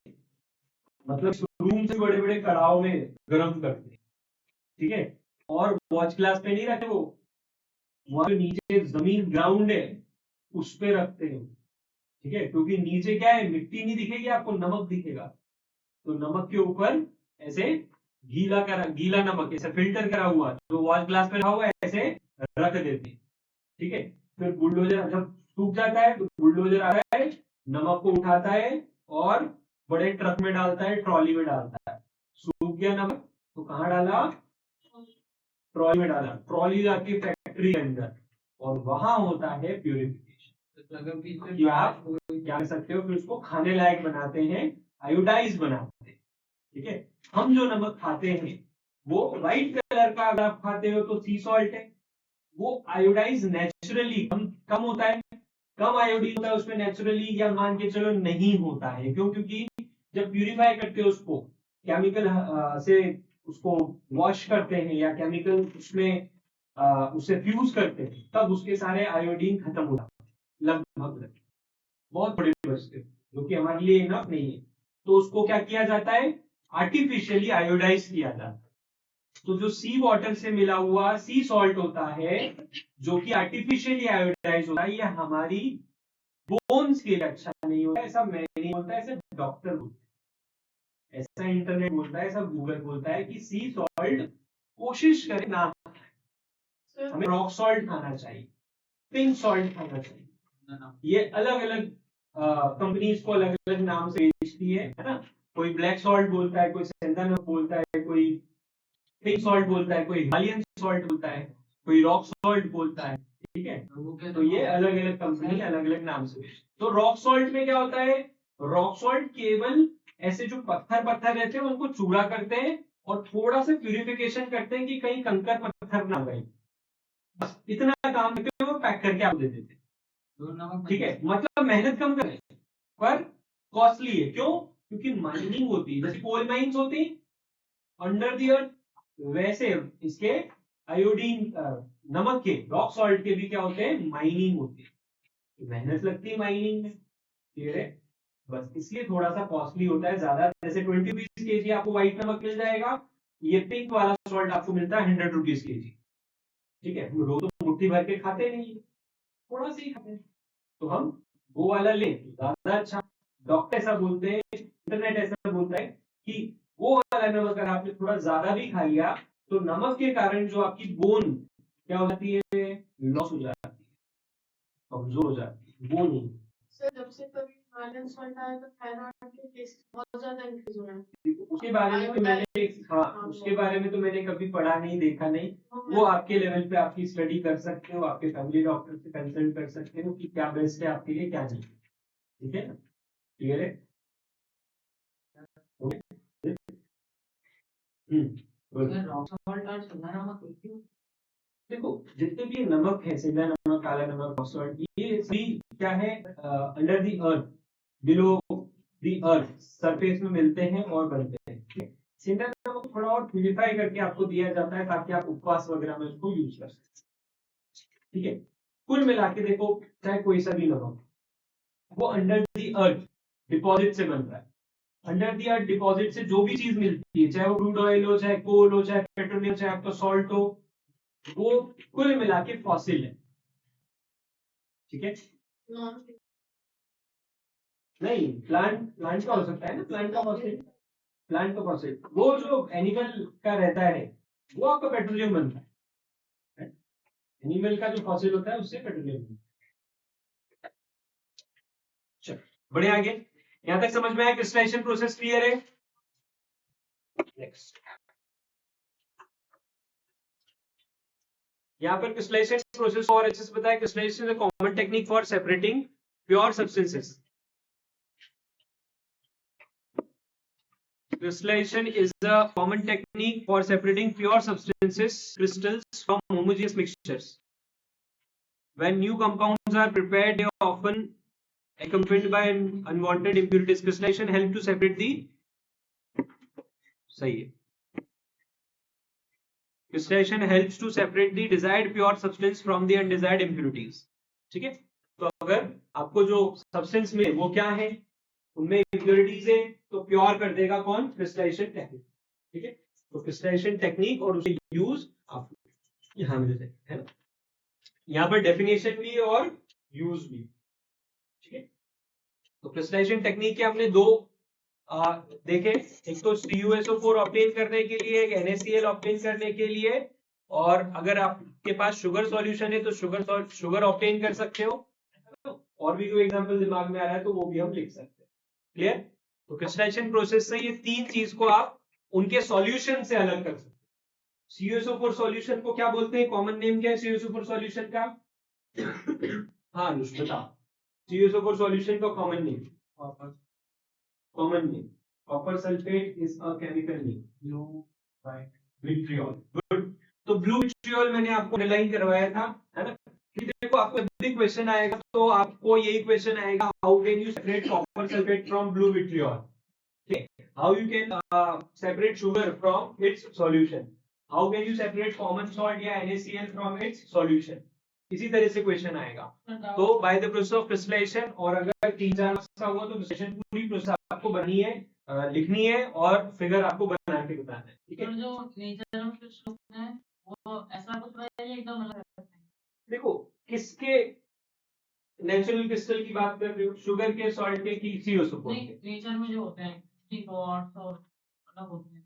मतलब रूम से बड़े बड़े कड़ाव में गर्म करते हैं, ठीक है, और वॉच ग्लास पे नहीं रखते वो, वहां नीचे जमीन ग्राउंड है उस पे रखते हैं, ठीक है, क्योंकि नीचे क्या है, मिट्टी नहीं दिखेगी आपको, नमक दिखेगा। तो नमक के ऊपर ऐसे गीला नमक ऐसे फिल्टर करा हुआ जो वॉच ग्लास पे रखा हुआ है ऐसे रख देते हैं, ठीक है। फिर बुलडोजर जब सूख जाता है तो बुलडोजर आता है, नमक को उठाता है और बड़े ट्रक में डालता है, ट्रॉली में डालता है। सूख गया नमक तो कहाँ डाला, ट्रॉली में डाला, ट्रॉली जाती है फैक्ट्री के अंदर, और वहां होता है प्यूरिफिकेशन। कि आप क्या कर सकते हो, फिर उसको खाने लायक बनाते हैं, आयोडाइज बनाते हैं, ठीक है। हम जो नमक खाते हैं वो व्हाइट कलर का, अगर आप खाते हो तो सी सॉल्ट है, वो आयोडाइज नेचुरली कम होता है, कम आयोडीन होता है उसमें नेचुरली, या मान के चलो नहीं होता है। क्यों, क्योंकि जब प्यूरिफाई करते हो उसको केमिकल से उसको वॉश करते हैं, या केमिकल उसमें उसे फ्यूज करते हैं, तब उसके सारे आयोडीन खत्म हो जाते हैं लगभग, बहुत बड़े बचते, जो कि हमारे लिए इनफ नहीं है। तो उसको क्या किया जाता है, आर्टिफिशियली आयोडाइज किया जाता है। तो जो सी वाटर से मिला हुआ सी सॉल्ट होता है, जो कि आर्टिफिशियली आयोडाइज होता है, ये हमारी बोन्स के लिए अच्छा नहीं होता। ऐसा मैं नहीं बोलता, ऐसा डॉक्टर बोलता है, ऐसा इंटरनेट बोलता है, ऐसा गूगल बोलता है कि सी सॉल्ट कोशिश करें ना, हमें रॉक सॉल्ट खाना चाहिए, पिंक सॉल्ट खाना चाहिए। ये अलग अलग कंपनीज को अलग अलग नाम से बेचती है ना। कोई ब्लैक सॉल्ट बोलता है, कोई सेंधा नमक बोलता है, कोई पिंक सॉल्ट बोलता है, कोई हिमालयन सॉल्ट बोलता है, कोई रॉक सॉल्ट बोलता है, ठीक है। तो ये अलग अलग कंपनी अलग अलग नाम से बेचती। तो रॉक सॉल्ट में क्या होता है, रॉक सॉल्ट केवल ऐसे जो पत्थर रहते हैं उनको चूड़ा करते हैं, और थोड़ा सा प्यूरिफिकेशन करते हैं कि कहीं कंकर पत्थर ना गए, बस इतना काम करते हैं, वो पैक करके आप दे देते हैं, ठीक है। मतलब मेहनत कम करें पर कॉस्टली है। क्यों? क्योंकि माइनिंग होती है, जैसे कोल माइन्स होती अंडर द अर्थ, वैसे इसके आयोडीन नमक के, रॉक सॉल्ट के भी क्या होते हैं, माइनिंग होती है, मेहनत लगती है माइनिंग में। क्लियर है? बस इसलिए थोड़ा सा कॉस्टली होता है ज्यादा। जैसे 20 रुपीज के जी आपको व्हाइट नमक मिल जाएगा, ये पिंक वाला सॉल्ट आपको मिलता है 100 रुपीज के जी। ठीक है, हम रोज तो मुट्ठी भर के खाते नहीं, थोड़ा सा ही खाते हैं, तो हम वो वाला लें तो ज्यादा अच्छा। डॉक्टर ऐसा बोलते हैं, इंटरनेट ऐसा बोलता है कि वो वाला नमक अगर आपने थोड़ा ज्यादा भी खा लिया तो नमक के कारण जो आपकी बोन क्या हो जाती है, लॉस हो जाती है, कमजोर हो जाती है, वो नहीं। सर जब से कभी बैलेंस सॉल्ट आया तो थायराइड के केस बहुत ज्यादा इंक्रीज हो रहा है। उसके बारे में तो मैंने उसके बारे में तो मैंने कभी पढ़ा नहीं, देखा नहीं। वो आपके लेवल पे आपकी स्टडी कर सकते हो, आपके फैमिली डॉक्टर से कंसल्ट कर सकते हो कि क्या बेस्ट है आपके लिए, क्या नहीं। ठीक है, क्लियर है? देखो जितने भी नमक है, सीधा नमक, काला नमक, सॉल्ट, ये सभी क्या है, under the earth, below the earth surface में मिलते हैं और बनते हैं। सीधा नमक थोड़ा और प्यूरिफाई करके आपको दिया जाता है ताकि आप उपवास वगैरह में उसको यूज कर सकें। ठीक है, कुल मिला के देखो, चाहे कोई सा भी नमक, वो अंडर दी अर्थ डिपॉजिट से बन रहा है। अंडर दी अर्थ डिपॉजिट से जो भी चीज मिलती है, चाहे वो क्रूड ऑयल हो, चाहे कोल हो, चाहे पेट्रोलियम, चाहे आपका सॉल्ट हो, वो कुल मिला के फॉसिल है। ठीक है, नहीं प्लांट का हो सकता है ना, प्लांट का फॉसिल, प्लांट का फॉसिल, वो जो एनिमल का रहता है वो आपका पेट्रोलियम बनता है। एनिमल का जो फॉसिल होता है उससे पेट्रोलियम बनता है। चलो बढ़िया, आगे यहां तक समझ में आया? क्रिस्टलाइजेशन प्रोसेस क्लियर है? नेक्स्ट, यहाँ पर क्रिस्टलाइजेशन प्रोसेस और अच्छे से बताया। Crystallization is a common technique for separating pure substances. Crystallization is a common technique for separating pure substances, crystals, from homogeneous mixtures. When new compounds are prepared, they are often accompanied by unwanted impurities. Crystallization helps to separate the सही है, Crystallization helps to separate the desired pure substance from the undesired impurities. ठीक है, तो अगर आपको जो substance में वो क्या है, उनमें इम्प्योरिटीज है, तो प्योर कर देगा कौन? Crystallization technique. ठीक है, तो क्रिस्टलाइजेशन टेक्निक और उसे यूज आप यहां मिल सकते है ना, यहाँ पर डेफिनेशन भी और यूज भी। ठीक है, तो क्रिस्टलाइजेशन टेक्निक के हमने दो देखे, एक तो CuSO4 ऑब्टेन करने के लिए, एक NaCl ऑब्टेन करने के लिए, और अगर आपके पास शुगर सॉल्यूशन है तो शुगर ऑब्टेन कर सकते हो, और भी कोई एग्जांपल दिमाग में आ रहा है तो वो भी हम लिख सकते हैं। क्लियर? तो क्रिस्टलाइजेशन प्रोसेस से ये तीन चीज को आप उनके सॉल्यूशन से अलग कर सकते हैं। CuSO4 सॉल्यूशन को क्या बोलते हैं? कॉमन नेम क्या है CuSO4 सॉल्यूशन का? हाँ अनुष बताओ, CuSO4 सॉल्यूशन का common name. Common name copper sulphate is a chemical name, blue vitriol. Good, तो ब्लू विट्रियोल मैंने आपको अंडरलाइन करवाया था, है ना? देखो आपको जब क्वेश्चन आएगा तो आपको यही क्वेश्चन आएगा, how can you separate copper sulphate from blue vitriol? How you can separate sugar from its solution? How can you separate common salt या NaCl फ्रॉम इट्स सॉल्यूशन? इसी तरह से क्वेश्चन आएगा। तो by the process of crystallization, और अगर 3-4 ऐसा हुआ तो क्रिस्टलाइजेशन पूरी प्रोसेस आपको बननी है, लिखनी है और फिगर आपको बना के बताना है। ठीक है, जो नेचर में क्रिस्टल है वो ऐसा कुछ है एकदम अलग है। देखो किसके नेचुरल क्रिस्टल की बात कर रहे हो, शुगर के, सॉल्ट के, की CuSO4 के? नेचर में जो होते हैं क्वार्ट्ज और अलग होते हैं।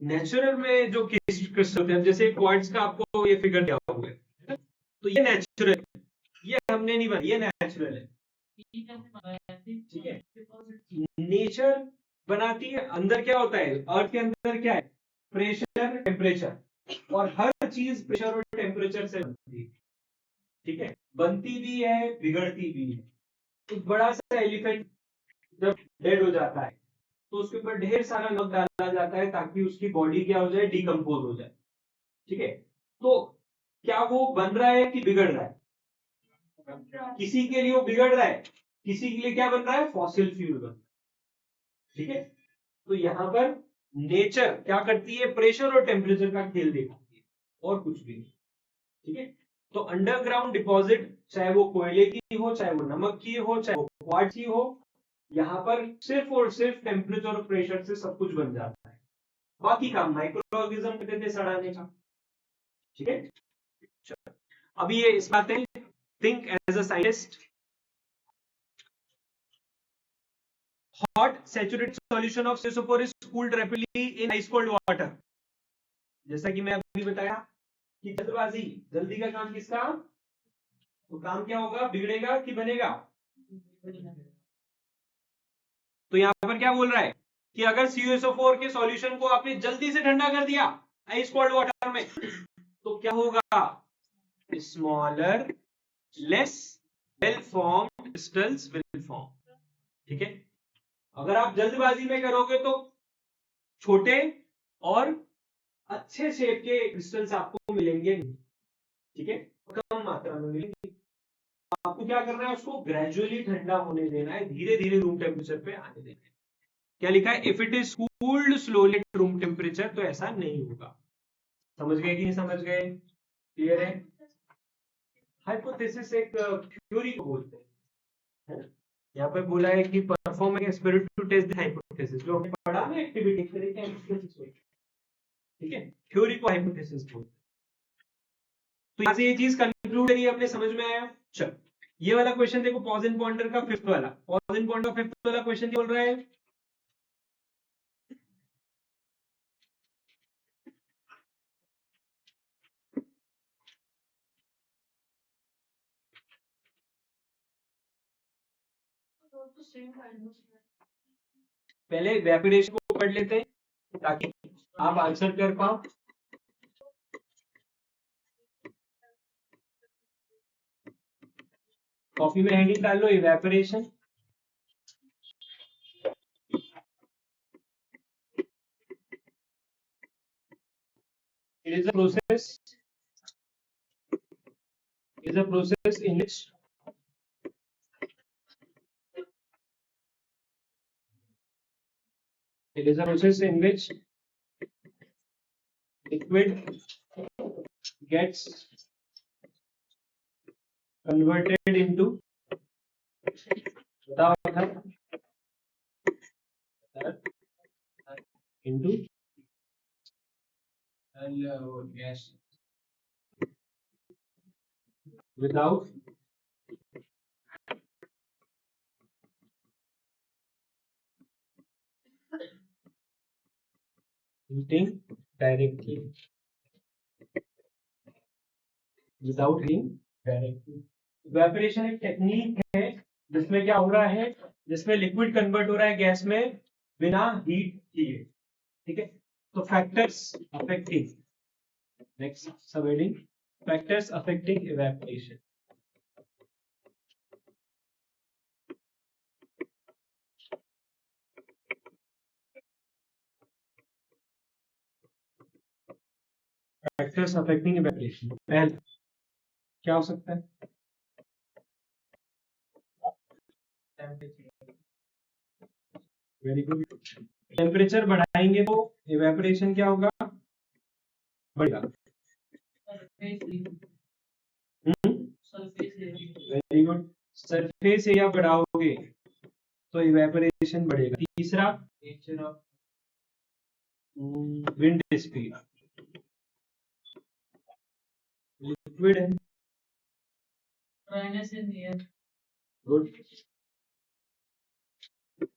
नेचुरल में जो क्रिस्टल होते हैं, जैसे क्वार्ट्ज का आपको ये फिगर दिया हुआ है, तो ये नेचुरल, ये हमने नहीं बनाया, ये नेचुरल है। ठीक है, नेचर बनाती है। अंदर क्या होता है, अर्थ के अंदर क्या है? प्रेशर, टेम्परेचर, और हर चीज प्रेशर और टेम्परेचर से बनती है। ठीक है, बनती भी है, बिगड़ती भी है। एक बड़ा सा एलिफेंट जब डेड हो जाता है तो उसके ऊपर ढेर सारा नमक डाला जाता है ताकि उसकी बॉडी क्या हो जाए, डिकम्पोज हो जाए। ठीक है, तो क्या वो बन रहा है कि बिगड़ रहा है? किसी के लिए वो बिगड़ रहा है, किसी के लिए क्या बन रहा है, फॉसिल फ्यूल बन रहा है। ठीक है, तो यहां पर नेचर क्या करती है, प्रेशर और टेम्परेचर का खेल दिखाती है, और कुछ भी नहीं। ठीक है, तो अंडरग्राउंड डिपॉजिट, चाहे वो कोयले की हो, चाहे वो नमक की हो, चाहे वो क्वार्ट्ज की हो, यहां पर सिर्फ और सिर्फ टेम्परेचर और प्रेशर से सब कुछ बन जाता है। बाकी काम माइक्रो ऑर्गेनिज्म करते थे सड़ाने का। ठीक है, चलो अभी ये इस बात है, think as a scientist. Hot saturated solution of CSO4 is cooled rapidly in ice cold water. जैसा कि मैं अभी बताया कि जल्दबाजी, जल्दी का काम किसका, तो काम क्या होगा, बिगड़ेगा कि बनेगा। तो यहां पर क्या बोल रहा है कि अगर CSO4 के सॉल्यूशन को आपने जल्दी से ठंडा कर दिया आइस कोल्ड वाटर में, तो क्या होगा, smaller less well formed crystals will form. ठीक है, अगर आप जल्दबाजी में करोगे तो छोटे और अच्छे शेप के क्रिस्टल्स आपको मिलेंगे नहीं। ठीक है, कम मात्रा में मिलेंगे। आपको क्या करना है, उसको ग्रेजुअली ठंडा होने देना है, धीरे धीरे रूम टेम्परेचर पे आने देना है। क्या लिखा है, if it is cooled slowly at room temperature, तो ऐसा नहीं होगा। समझ गए कि नहीं समझ गए, क्लियर है। हाइपोथेसिस एक थ्योरी को बोलते हैं, है ना। यहाँ पर बोला है कि perform an experiment to test the hypothesis, जो हमने पढ़ा ना एक्टिविटी तरीके से। ठीक है, थ्योरी को हाइपोथेसिस बोलते हैं। तो यहाँ से ये चीज कंक्लूड करिए, अपने समझ में आया। चल ये वाला क्वेश्चन देखो, पॉज एंड पॉइंटर का फिफ्थ वाला, पॉज एंड पॉइंटर फिफ्थ वाला क्वेश्चन क्या बोल रहा है, तो सेम काइंड ऑफ पहले इवेपोरेशन को पढ़ लेते हैं ताकि आप आंसर कर पाओ। कॉपी में हेडिंग डाल लो, evaporation. It is a process. It is a process in which liquid gets converted into gas without heating directly. Without heating directly. Evaporation एक टेक्निक है जिसमें क्या हो रहा है, जिसमें लिक्विड कन्वर्ट हो रहा है गैस में बिना हीट किए। ठीक है, तो फैक्टर्स अफेक्टिंग, नेक्स्ट सब heading, factors affecting evaporation. Factors affecting evaporation, पहला क्या हो सकता है, वेरी गुड। टेम्परेचर बढ़ाएंगे तो इवेपोरेशन क्या होगा, बढ़ेगा। वेरी गुड, सरफेस एरिया बढ़ाओगे तो इवेपोरेशन बढ़ेगा। तीसरा nature of wind speed, liquid है, dryness in air, good.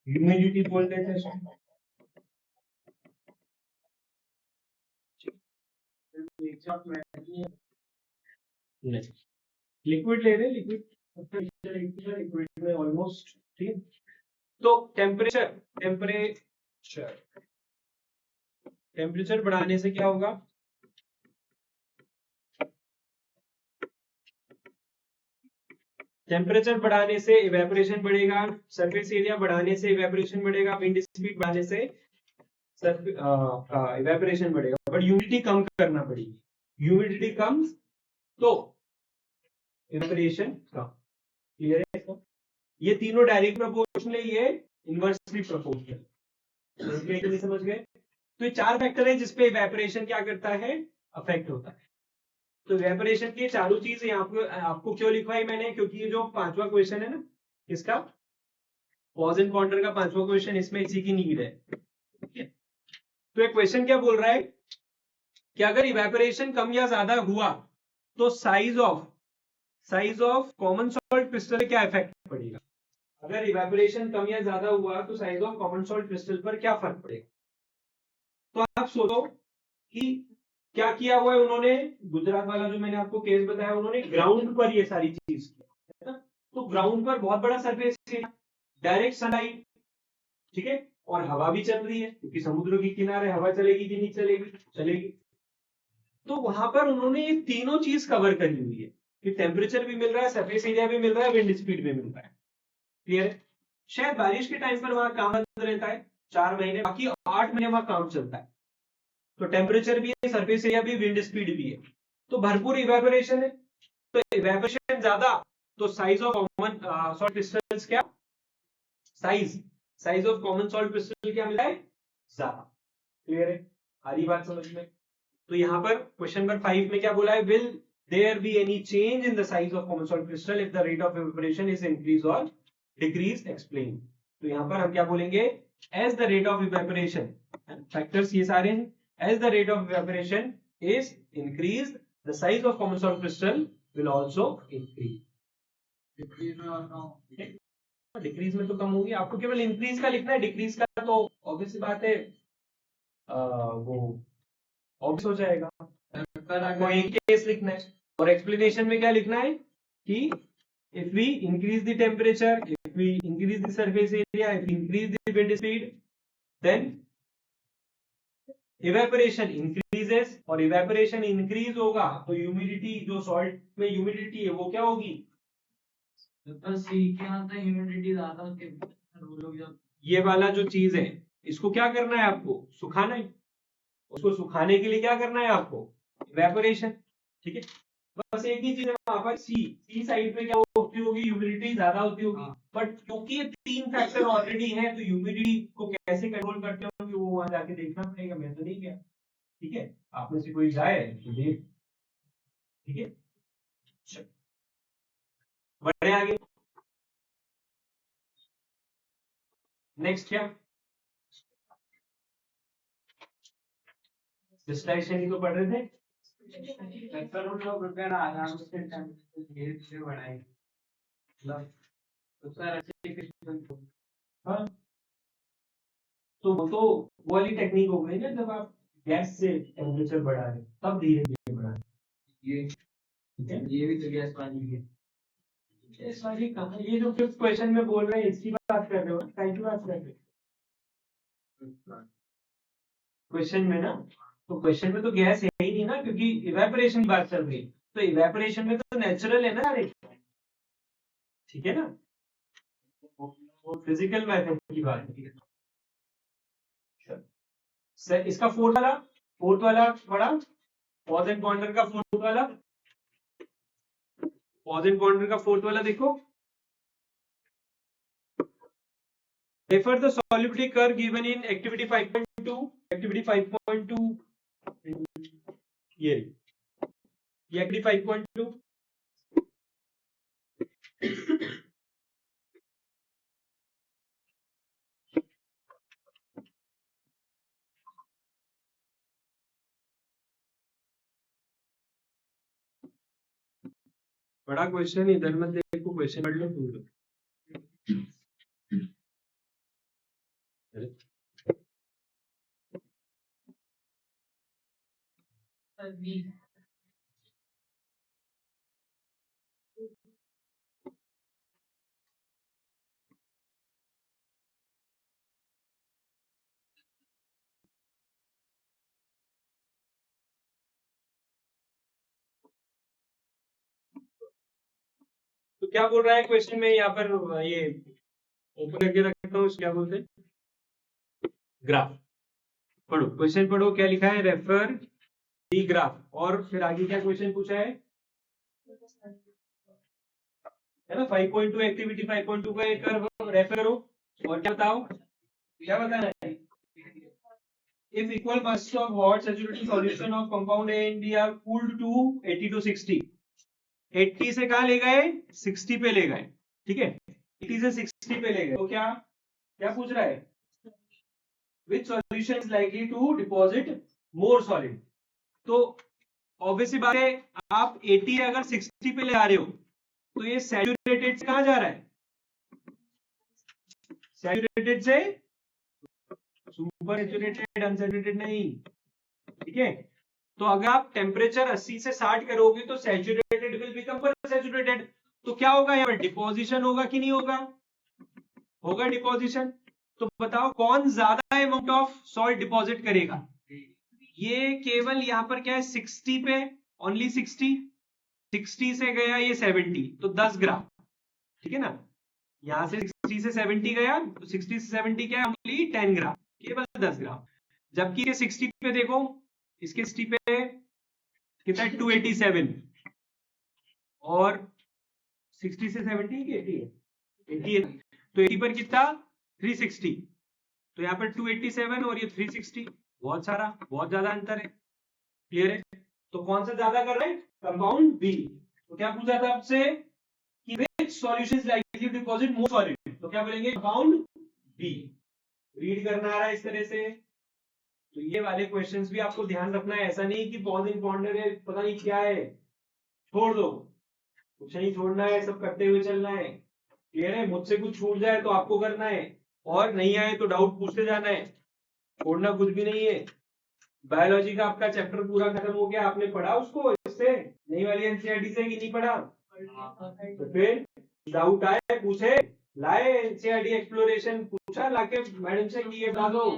Humidity बोल देते हैं, लिक्विड ले रहे, लिक्विड में ऑलमोस्ट। ठीक है, तो टेम्परेचर बढ़ाने से क्या होगा, टेम्परेचर बढ़ाने से इवेपोरेशन बढ़ेगा, सरफेस एरिया बढ़ाने से इवेपोरेशन बढ़ेगा, विंड स्पीड बढ़ाने से इवेपोरेशन बढ़ेगा, बट ह्यूमिडिटी कम करना पड़ेगी। ह्यूमिडिटी कम तो इवेपोरेशन कम। क्लियर है इसको, ये तीनों डायरेक्ट प्रोपोर्शनल है, ये इनवर्सली प्रोपोर्शनल। समझ गए? तो ये 4 फैक्टर है जिसपे इवेपोरेशन क्या करता है, अफेक्ट होता है। तो इवेपोरेशन की चारों चीज आपको क्यों लिखवाई मैंने, क्योंकि ये जो 5वां क्वेश्चन है ना, इसका पॉज एंड काउंटर का 5वां क्वेश्चन, इसमें इसी की नीड है। तो ये क्वेश्चन क्या बोल रहा है कि अगर इवेपोरेशन कम या ज्यादा हुआ तो size of common salt crystal पे क्या इफेक्ट पड़ेगा। अगर इवेपोरेशन कम या ज्यादा हुआ तो size of common salt crystal पर क्या फर्क पड़ेगा। तो आप सोचो कि क्या किया हुआ है उन्होंने, गुजरात वाला जो मैंने आपको केस बताया, उन्होंने ग्राउंड पर ये सारी चीज की, तो ग्राउंड पर बहुत बड़ा सरफेस है, डायरेक्ट सनलाइट, ठीक है, और हवा भी चल रही है, क्योंकि समुद्र के किनारे हवा चलेगी कि नहीं चलेगी, चलेगी। तो वहां पर उन्होंने ये तीनों चीज कवर करी हुई है कि टेम्परेचर भी मिल रहा है, सरफेस एरिया भी मिल रहा है, विंड स्पीड भी मिल रहा है। क्लियर है? शायद बारिश के टाइम पर वहां काम बंद रहता है 4 महीने, बाकी 8 महीने वहां काम चलता है। तो टेम्परेचर भी है, सरफेस एरिया भी, विंड स्पीड भी है, तो भरपूर इवेपोरेशन है। तो इवेपोरेशन ज्यादा तो size of common salt crystals क्या, size of common salt crystal क्या मिला है, ज्यादा। क्लियर है? आ रही बात समझ में? तो यहां पर क्वेश्चन नंबर 5 में क्या बोला है, will there be any change in the size of common salt crystal if the rate of evaporation is increase और डिक्रीज, एक्सप्लेन। तो यहां पर हम क्या बोलेंगे, as the rate of evaporation, factors ये सारे हैं, as the rate of evaporation is increased the size of common salt crystal will also increase। Decrease में तो कम होगी, आपको केवल इंक्रीज का लिखना है, डिक्रीज का तो ऑब्वियस बात है वो ऑब्वियस हो जाएगा, आपको एक केस लिखना है। और एक्सप्लेनेशन में क्या लिखना है कि if we increase the temperature, if we increase the surface area, if we increase the wind speed, then evaporation increases, और इवेपोरेशन इंक्रीज होगा तो ह्यूमिडिटी, जो सॉल्ट में ह्यूमिडिटी है वो क्या होगी, ह्यूमिडिटी ज्यादा। ये वाला जो चीज है इसको क्या करना है आपको, सुखाना है। उसको सुखाने के लिए क्या करना है आपको, इवेपोरेशन। ठीक है, बस एक ही चीज है वहां पर, सी साइड पे क्या होती होगी, ह्यूमिडिटी ज्यादा होती होगी। बट क्योंकि ये 3 फैक्टर ऑलरेडी है, तो ह्यूमिडिटी को कैसे कंट्रोल करते होंगे वो वहां जाके देखना पड़ेगा, मैं तो नहीं गया। ठीक है, आप में से कोई जाए तो देख। ठीक है, बढ़े आगे। नेक्स्ट क्या, डिस्ट्रैक्शन ही तो पढ़ रहे थे। हाँ, तो वो वाली टेक्निक हो गई ना, जब आप गैस से टेम्परेचर बढ़ा रहे तब धीरे धीरे बढ़ा ये। ठीक है, ये भी तो गैस वाली है। गैस वाली कहाँ, ये जो 5th क्वेश्चन में बोल रहे हैं इसकी बात कर रहे हो, टाइप की बात कर रहे हो क्वेश्चन में ना। तो क्वेश्चन में तो गैस है ही नहीं ना, क्योंकि इवेपोरेशन की बात चल रही है। तो इवेपोरेशन में तो नेचुरल है ना यार, ठीक है ना, वो फिजिकल मेथड की बात है। इसका फोर्थ वाला पढ़ा, पॉज एंड काउंटर का फोर्थ वाला देखो, refer the solubility curve given in activity 5.2, activity 5.2, ये activity 5.2। बड़ा क्वेश्चन, इधर मत देखो, क्वेश्चन पढ़ लो तुम लोग। तो क्या बोल रहा है क्वेश्चन में, यहाँ पर ये ओपन करके रखता हूँ, क्या बोलते हैं, ग्राफ। पढ़ो क्वेश्चन, पढ़ो क्या लिखा है, रेफर दी ग्राफ, और फिर आगे क्या क्वेश्चन पूछा है, है ना। 5.2 एक्टिविटी 5.2 का एक कर्व रेफर करो और क्या बताओ, क्या बताना है। If equal masses of hot saturated solution of compound A and B are cooled to 80 to 60, 80 से कहाँ ले गए 60 पे ले गए, ठीक है, 80 से 60 पे ले गए, तो क्या क्या पूछ रहा है, which solution is likely to deposit more solid। तो ऑब्वियसली बात है, आप 80 अगर 60 पे ले आ रहे हो तो ये सैचुरेटेड से कहाँ जा रहा है, सैचुरेटेड से सुपर सैचुरेटेड, अनसैचुरेटेड नहीं, ठीक है। तो अगर आप टेम्परेचर 80 से 60 करोगे तो सैचुरेटेड विल बिकम सैचुरेटेड, तो क्या होगा यहाँ पर डिपोजिशन होगा कि नहीं होगा, होगा डिपोजिशन। तो बताओ कौन ज्यादा अमाउंट ऑफ सॉल्ट डिपॉजिट करेगा, ये केवल यहाँ पर क्या है 60 पे, ओनली 60 से गया ये 70, तो 10 ग्राम, ठीक है ना। यहां से 60 से 70 गया तो 60 से 70 क्या है, ओनली 10 ग्राम, केवल 10 ग्राम। जबकि ये 60 पे देखो, इसके 60 पे कितना है 287, और 60 से 70 की 80 है, 80 है, तो 80 पर कितना 360, तो यहाँ पर 287 और ये 360, बहुत सारा, बहुत ज्यादा अंतर है, क्लियर है। तो कौन सा ज्यादा कर रहे हैं, कंपाउंड बी। तो क्या पूछा था आपसे कि which solution is likely to deposit more solid, तो क्या बोलेंगे कंपाउंड बी। रीड करना आ रहा है इस तरह से। तो ये वाले क्वेश्चंस भी आपको ध्यान रखना है, ऐसा नहीं कि बहुत इंपॉर्टेंट है पता नहीं क्या है, छोड़ दो, कुछ नहीं छोड़ना है, सब करते हुए चलना है, क्लियर है। मुझसे कुछ छूट जाए तो आपको करना है, और नहीं आए तो डाउट पूछते जाना है, छोड़ना कुछ भी नहीं है। बायोलॉजी का आपका चैप्टर पूरा खत्म हो गया, आपने पढ़ा उसको इससे नई वाली एनसीईआरटी से कि नहीं पढ़ा, तो फिर डाउट आए पूछे, लाए एनसीईआरटी एक्सप्लोरेशन, पूछा लाके मैडम से कि ये बता दो,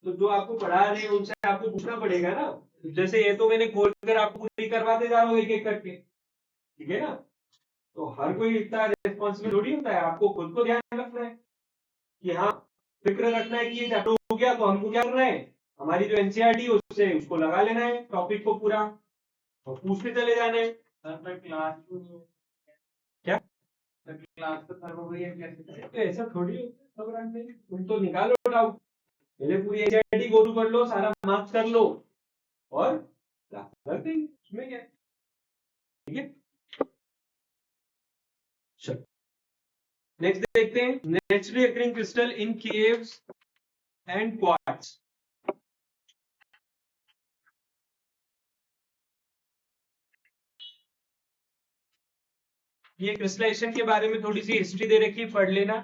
तो जो आपको पढ़ा नहीं उनसे आपको पूछना पड़ेगा ना। जैसे ये तो मैंने खोल कर आपको पूरी करवाते जा रहा हूँ एक एक करके, ठीक है ना। तो हर कोई इतना रिस्पॉन्सिबल थोड़ी होता है, आपको खुद को ध्यान रखना है कि हाँ फिक्र रखना है कि ये चैप्टर हो गया तो हमको क्या करना है, हमारी जो एनसीईआरटी है उससे उसको लगा लेना है टॉपिक को पूरा, और पूछते चले जाने। क्लास क्या क्लास तो खत्म हो गई है, कैसे ऐसा थोड़ी होता है, तुम तो निकालो डाउट, पहले पूरी एनसीईआरटी गो थ्रू कर लो, सारा मार्क्स कर लो, और करते हैं उसमें क्या, ठीक है। चलो नेक्स्ट देखते हैं, naturally occurring crystal in caves and quartz. ये क्रिस्टलाइजेशन के बारे में थोड़ी सी हिस्ट्री दे रखी है, पढ़ लेना,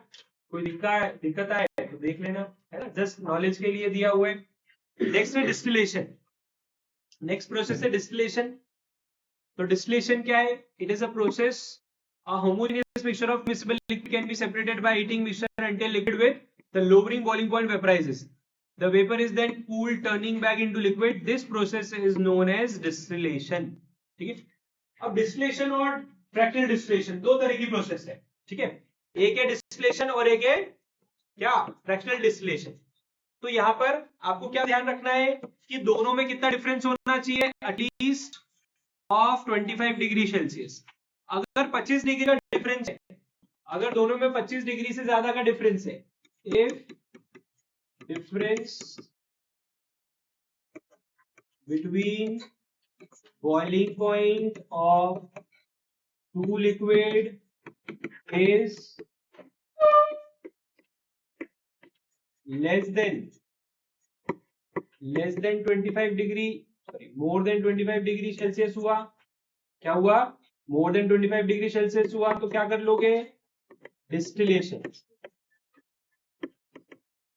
कोई दिक्कत आए तो देख लेना, है ना, जस्ट नॉलेज के लिए दिया हुआ है। नेक्स्ट है डिस्टिलेशन, नेक्स्ट प्रोसेस है डिस्टिलेशन। तो डिस्टिलेशन क्या है, it is a process, a homogeneous mixture of miscible liquid can be separated by heating mixture until liquid with the lowering boiling point vaporizes. The vapor is then cooled, turning back into liquid. This process is known as distillation. ठीक है। अब distillation और fractional distillation दो तरह की process है, ठीक है। एक है डिस्टिलेशन और एक है क्या, फ्रैक्शनल डिस्टिलेशन। तो यहां पर आपको क्या ध्यान रखना है कि दोनों में कितना डिफरेंस होना चाहिए, एटलीस्ट ऑफ 25 डिग्री सेल्सियस। अगर 25 डिग्री का डिफरेंस है, अगर दोनों में 25 डिग्री से ज्यादा का डिफरेंस है, if difference between boiling point of two liquid is less than 25 degree, sorry more than 25 degree Celsius हुआ, क्या हुआ, मोर देन 25 डिग्री सेल्सियस हुआ, तो क्या कर लोगे, डिस्टिलेशन,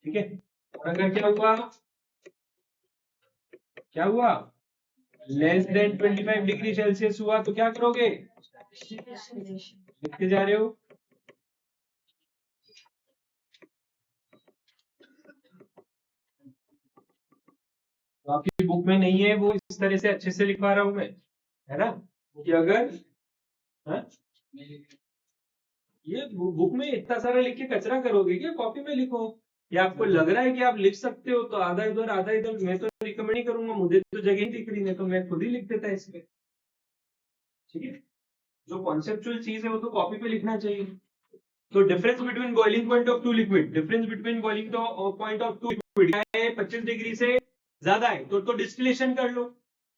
ठीक है। और अगर क्या हुआ लेस देन 25 डिग्री सेल्सियस हुआ तो क्या करोगे, लिखते जा रहे हो, तो आपकी बुक में नहीं है वो, इस तरह से अच्छे से लिखवा रहा हूं मैं, है ना, कि अगर ये बुक में इतना सारा लिख के कचरा करोगे क्या, कॉपी में लिखो, या आपको लग रहा है कि आप लिख सकते हो तो आधा इधर आधा इधर, मैं तो रिकमेंड नहीं करूंगा, मुझे तो जगह ही दिख रही है तो मैं खुद ही लिख देता इसमें। ठीक है, जो कॉन्सेप्चुअल चीज है वो तो कॉपी पे लिखना चाहिए। तो difference between boiling point of two liquid, difference between boiling point of two liquid क्या है, 25 डिग्री से ज्यादा है तो डिस्टिलेशन कर लो।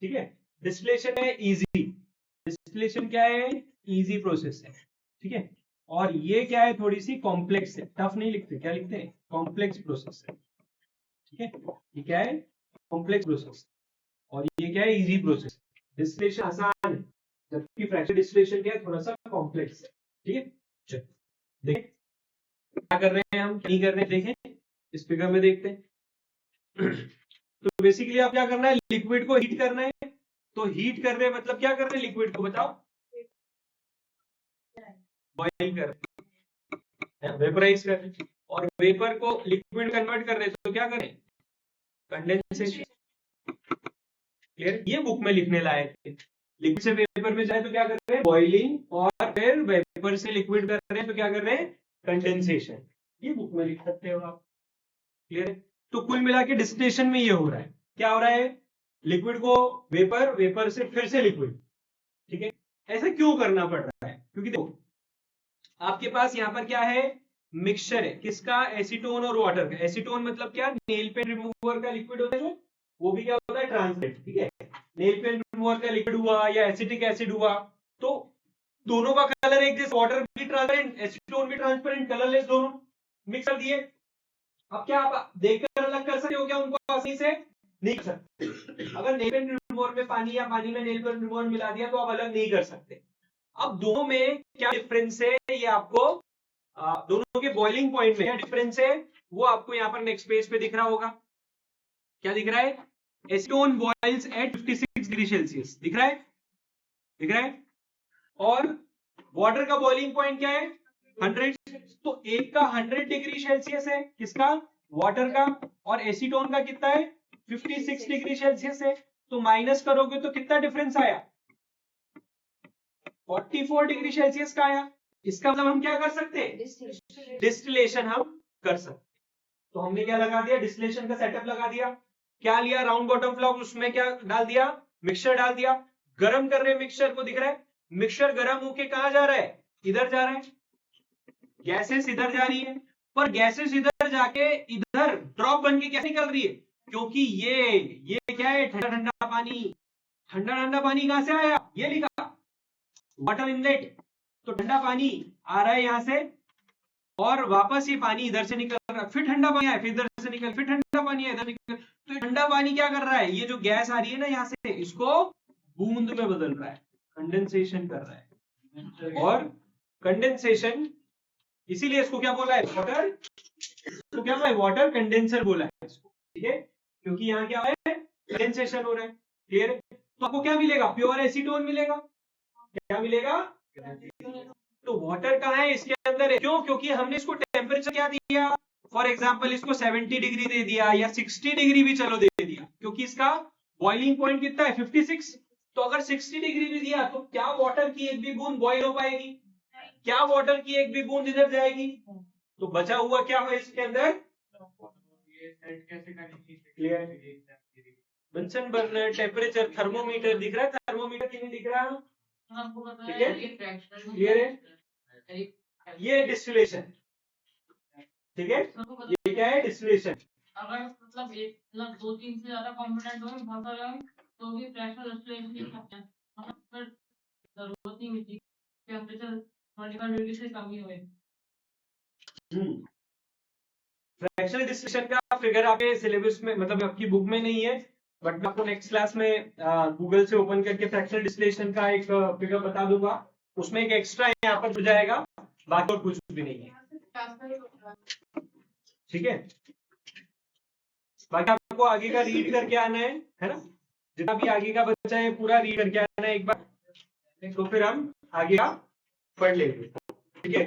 ठीक है, डिस्टिलेशन है इजी, डिस्टिलेशन क्या है, इजी प्रोसेस है। ठीक है, और ये क्या है, थोड़ी सी कॉम्प्लेक्स है, टफ नहीं लिखते, क्या लिखते हैं, कॉम्प्लेक्स प्रोसेस है। ठीक है, ये क्या है, कॉम्प्लेक्स प्रोसेस, और ये क्या है, इजी प्रोसेस। डिस्टिलेशन आसान है, जबकि फ्रैक्चर डिस्टिलेशन क्या है, थोड़ा सा कॉम्प्लेक्स है। ठीक है, चलो देखें क्या कर रहे हैं हम, क्या नहीं कर रहे हैं, देखें इस फिगर में देखते हैं। तो बेसिकली आप क्या करना है, लिक्विड को हीट करना है। तो हीट कर रहे हैं मतलब क्या कर रहे हैं, लिक्विड को बताओ, बॉइल कर रहे हैं, वेपराइज कर रहे हैं, और वेपर को लिक्विड कन्वर्ट कर रहे हैं तो क्या करें, कंडेंसेशन। क्लियर, ये बुक में लिखने लायक है। लिक्विड से वेपर में जाए तो क्या कर रहे हैं, बॉइलिंग, और फिर वेपर से लिक्विड कर रहे हैं तो क्या कर रहे हैं, कंडेंसेशन। ये बुक में लिख सकते हो आप। क्लियर है, तो कुल मिला के डिस्टिलेशन में ये हो रहा है, क्या हो रहा है, लिक्विड को वेपर, वेपर से फिर से लिक्विड। ठीक है, ऐसा क्यों करना पड़ रहा है, क्योंकि देखो आपके पास यहाँ पर क्या है, मिक्सचर है, किसका, एसीटोन और वाटर का। एसीटोन मतलब क्या, नेल पेंट रिमूवर का लिक्विड होता है, वो भी क्या होता है, ट्रांसपेरेंट। ठीक है, नेल पेंट रिमूवर का लिक्विड हुआ या एसिटिक एसिड हुआ, तो दोनों का कलर एक जैसा, वाटर भी ट्रांसपेरेंट, एसीटोन भी ट्रांसपेरेंट, कलरलेस, दोनों मिक्स कर दिए। अब क्या आप देखकर अलग कर सकते हो क्या उनको, आसानी से नहीं कर सकते। अगर नेल पेंट रिमूवर में पानी या पानी में नेल पेंट रिमूवर मिला दिया तो आप अलग नहीं कर सकते। अब दोनों में क्या डिफरेंस है, ये आपको दोनों के बॉइलिंग पॉइंट में क्या डिफरेंस है, वो आपको यहाँ पर नेक्स्ट पेज पे दिख रहा होगा। क्या दिख रहा है, acetone boils at 56 degree Celsius, दिख रहा है, दिख रहा है, और वाटर का बॉइलिंग पॉइंट क्या है, 100। तो एक का 100 डिग्री सेल्सियस है, किसका, वाटर का, और एसीटोन का कितना है, 56 डिग्री सेल्सियस है। तो माइनस करोगे तो कितना डिफरेंस आया, 44 डिग्री सेल्सियस का आया। इसका मतलब हम क्या कर सकते हैं, डिस्टिलेशन हम कर सकते। तो हमने क्या लगा दिया, डिस्टिलेशन का सेटअप लगा दिया। क्या लिया, राउंड बॉटम फ्लॉग, उसमें क्या डाल दिया, मिक्सचर डाल दिया, गर्म कर रहे हैं मिक्सचर को, दिख रहा है मिक्सचर गर्म होके कहां जा रहा है, इधर जा रहा है, गैसेस इधर जा रही है, पर गैसेस इधर जाके इधर ड्रॉप बन के कैसे निकल रही है, क्योंकि ये क्या है, ठंडा ठंडा पानी। ठंडा ठंडा पानी कहां से आया, ये लिखा वाटर इनलेट, तो ठंडा पानी आ रहा है यहां से, और वापस ये पानी इधर से निकल रहा है, फिर ठंडा पानी आया, फिर इधर से निकल, फिर ठंडा पानी आया, इधर निकल। तो ठंडा पानी क्या कर रहा है, ये जो गैस आ रही है ना यहाँ से, इसको बूंद में बदल रहा है, कंडेंसेशन कर रहा है। और कंडेंसेशन, इसीलिए इसको क्या बोला है, वाटर, इसको क्या बोला है, वाटर कंडेंसर बोला है इसको। ठीक है, क्योंकि यहाँ क्या है, कंडेंसेशन हो रहा है। क्लियर है, तो आपको क्या मिलेगा, प्योर एसीटोन मिलेगा। क्या मिलेगा, तो वाटर कहाँ है, इसके अंदर है। क्यों, क्योंकि हमने इसको टेम्परेचर क्या दिया, फॉर एग्जांपल इसको 70 डिग्री दे दिया, या 60 डिग्री भी चलो दे दिया, क्योंकि इसका बॉइलिंग पॉइंट कितना है, 56। तो अगर 60 डिग्री भी दिया तो क्या वाटर की एक भी बूंद बॉइल हो पाएगी, क्या वाटर की एक भी बूंद इधर जाएगी, तो बचा हुआ क्या है इसके अंदर, clear, Bunsen burner, temperature, thermometer दिख रहा है, थर्मोमीटर क्यों नहीं दिख रहा, ठीक है, क्लियर है, ये डिस्टिलेशन। ठीक है, ये क्या है, डिस्टिलेशन। अगर मतलब एक मतलब 2-3 से ज्यादा कंपोनेंट हो बहुत सारे हो तो भी फ्रैक्शनल डिस्टिलेशन ही करते हैं, फिर जरूरत नहीं होती टेम्परेचर 25 डिग्री से कम ही होए। फ्रैक्शनल डिस्टिलेशन का फिगर आपके सिलेबस में, मतलब आपकी बुक में नहीं है, बट मैं आपको नेक्स्ट क्लास में गूगल से ओपन करके फ्रैक्शनल डिस्टिलेशन का एक फिगर बता दूंगा, उसमें एक एक्स्ट्रा यहाँ पर हो जाएगा, बाकी और कुछ भी नहीं है। ठीक है, बाकी आपको आगे का रीड करके आना है ना, जितना भी आगे का बच्चा है पूरा रीड करके आना है एक बार, तो फिर हम आगे का पढ़ लेंगे। ठीक है।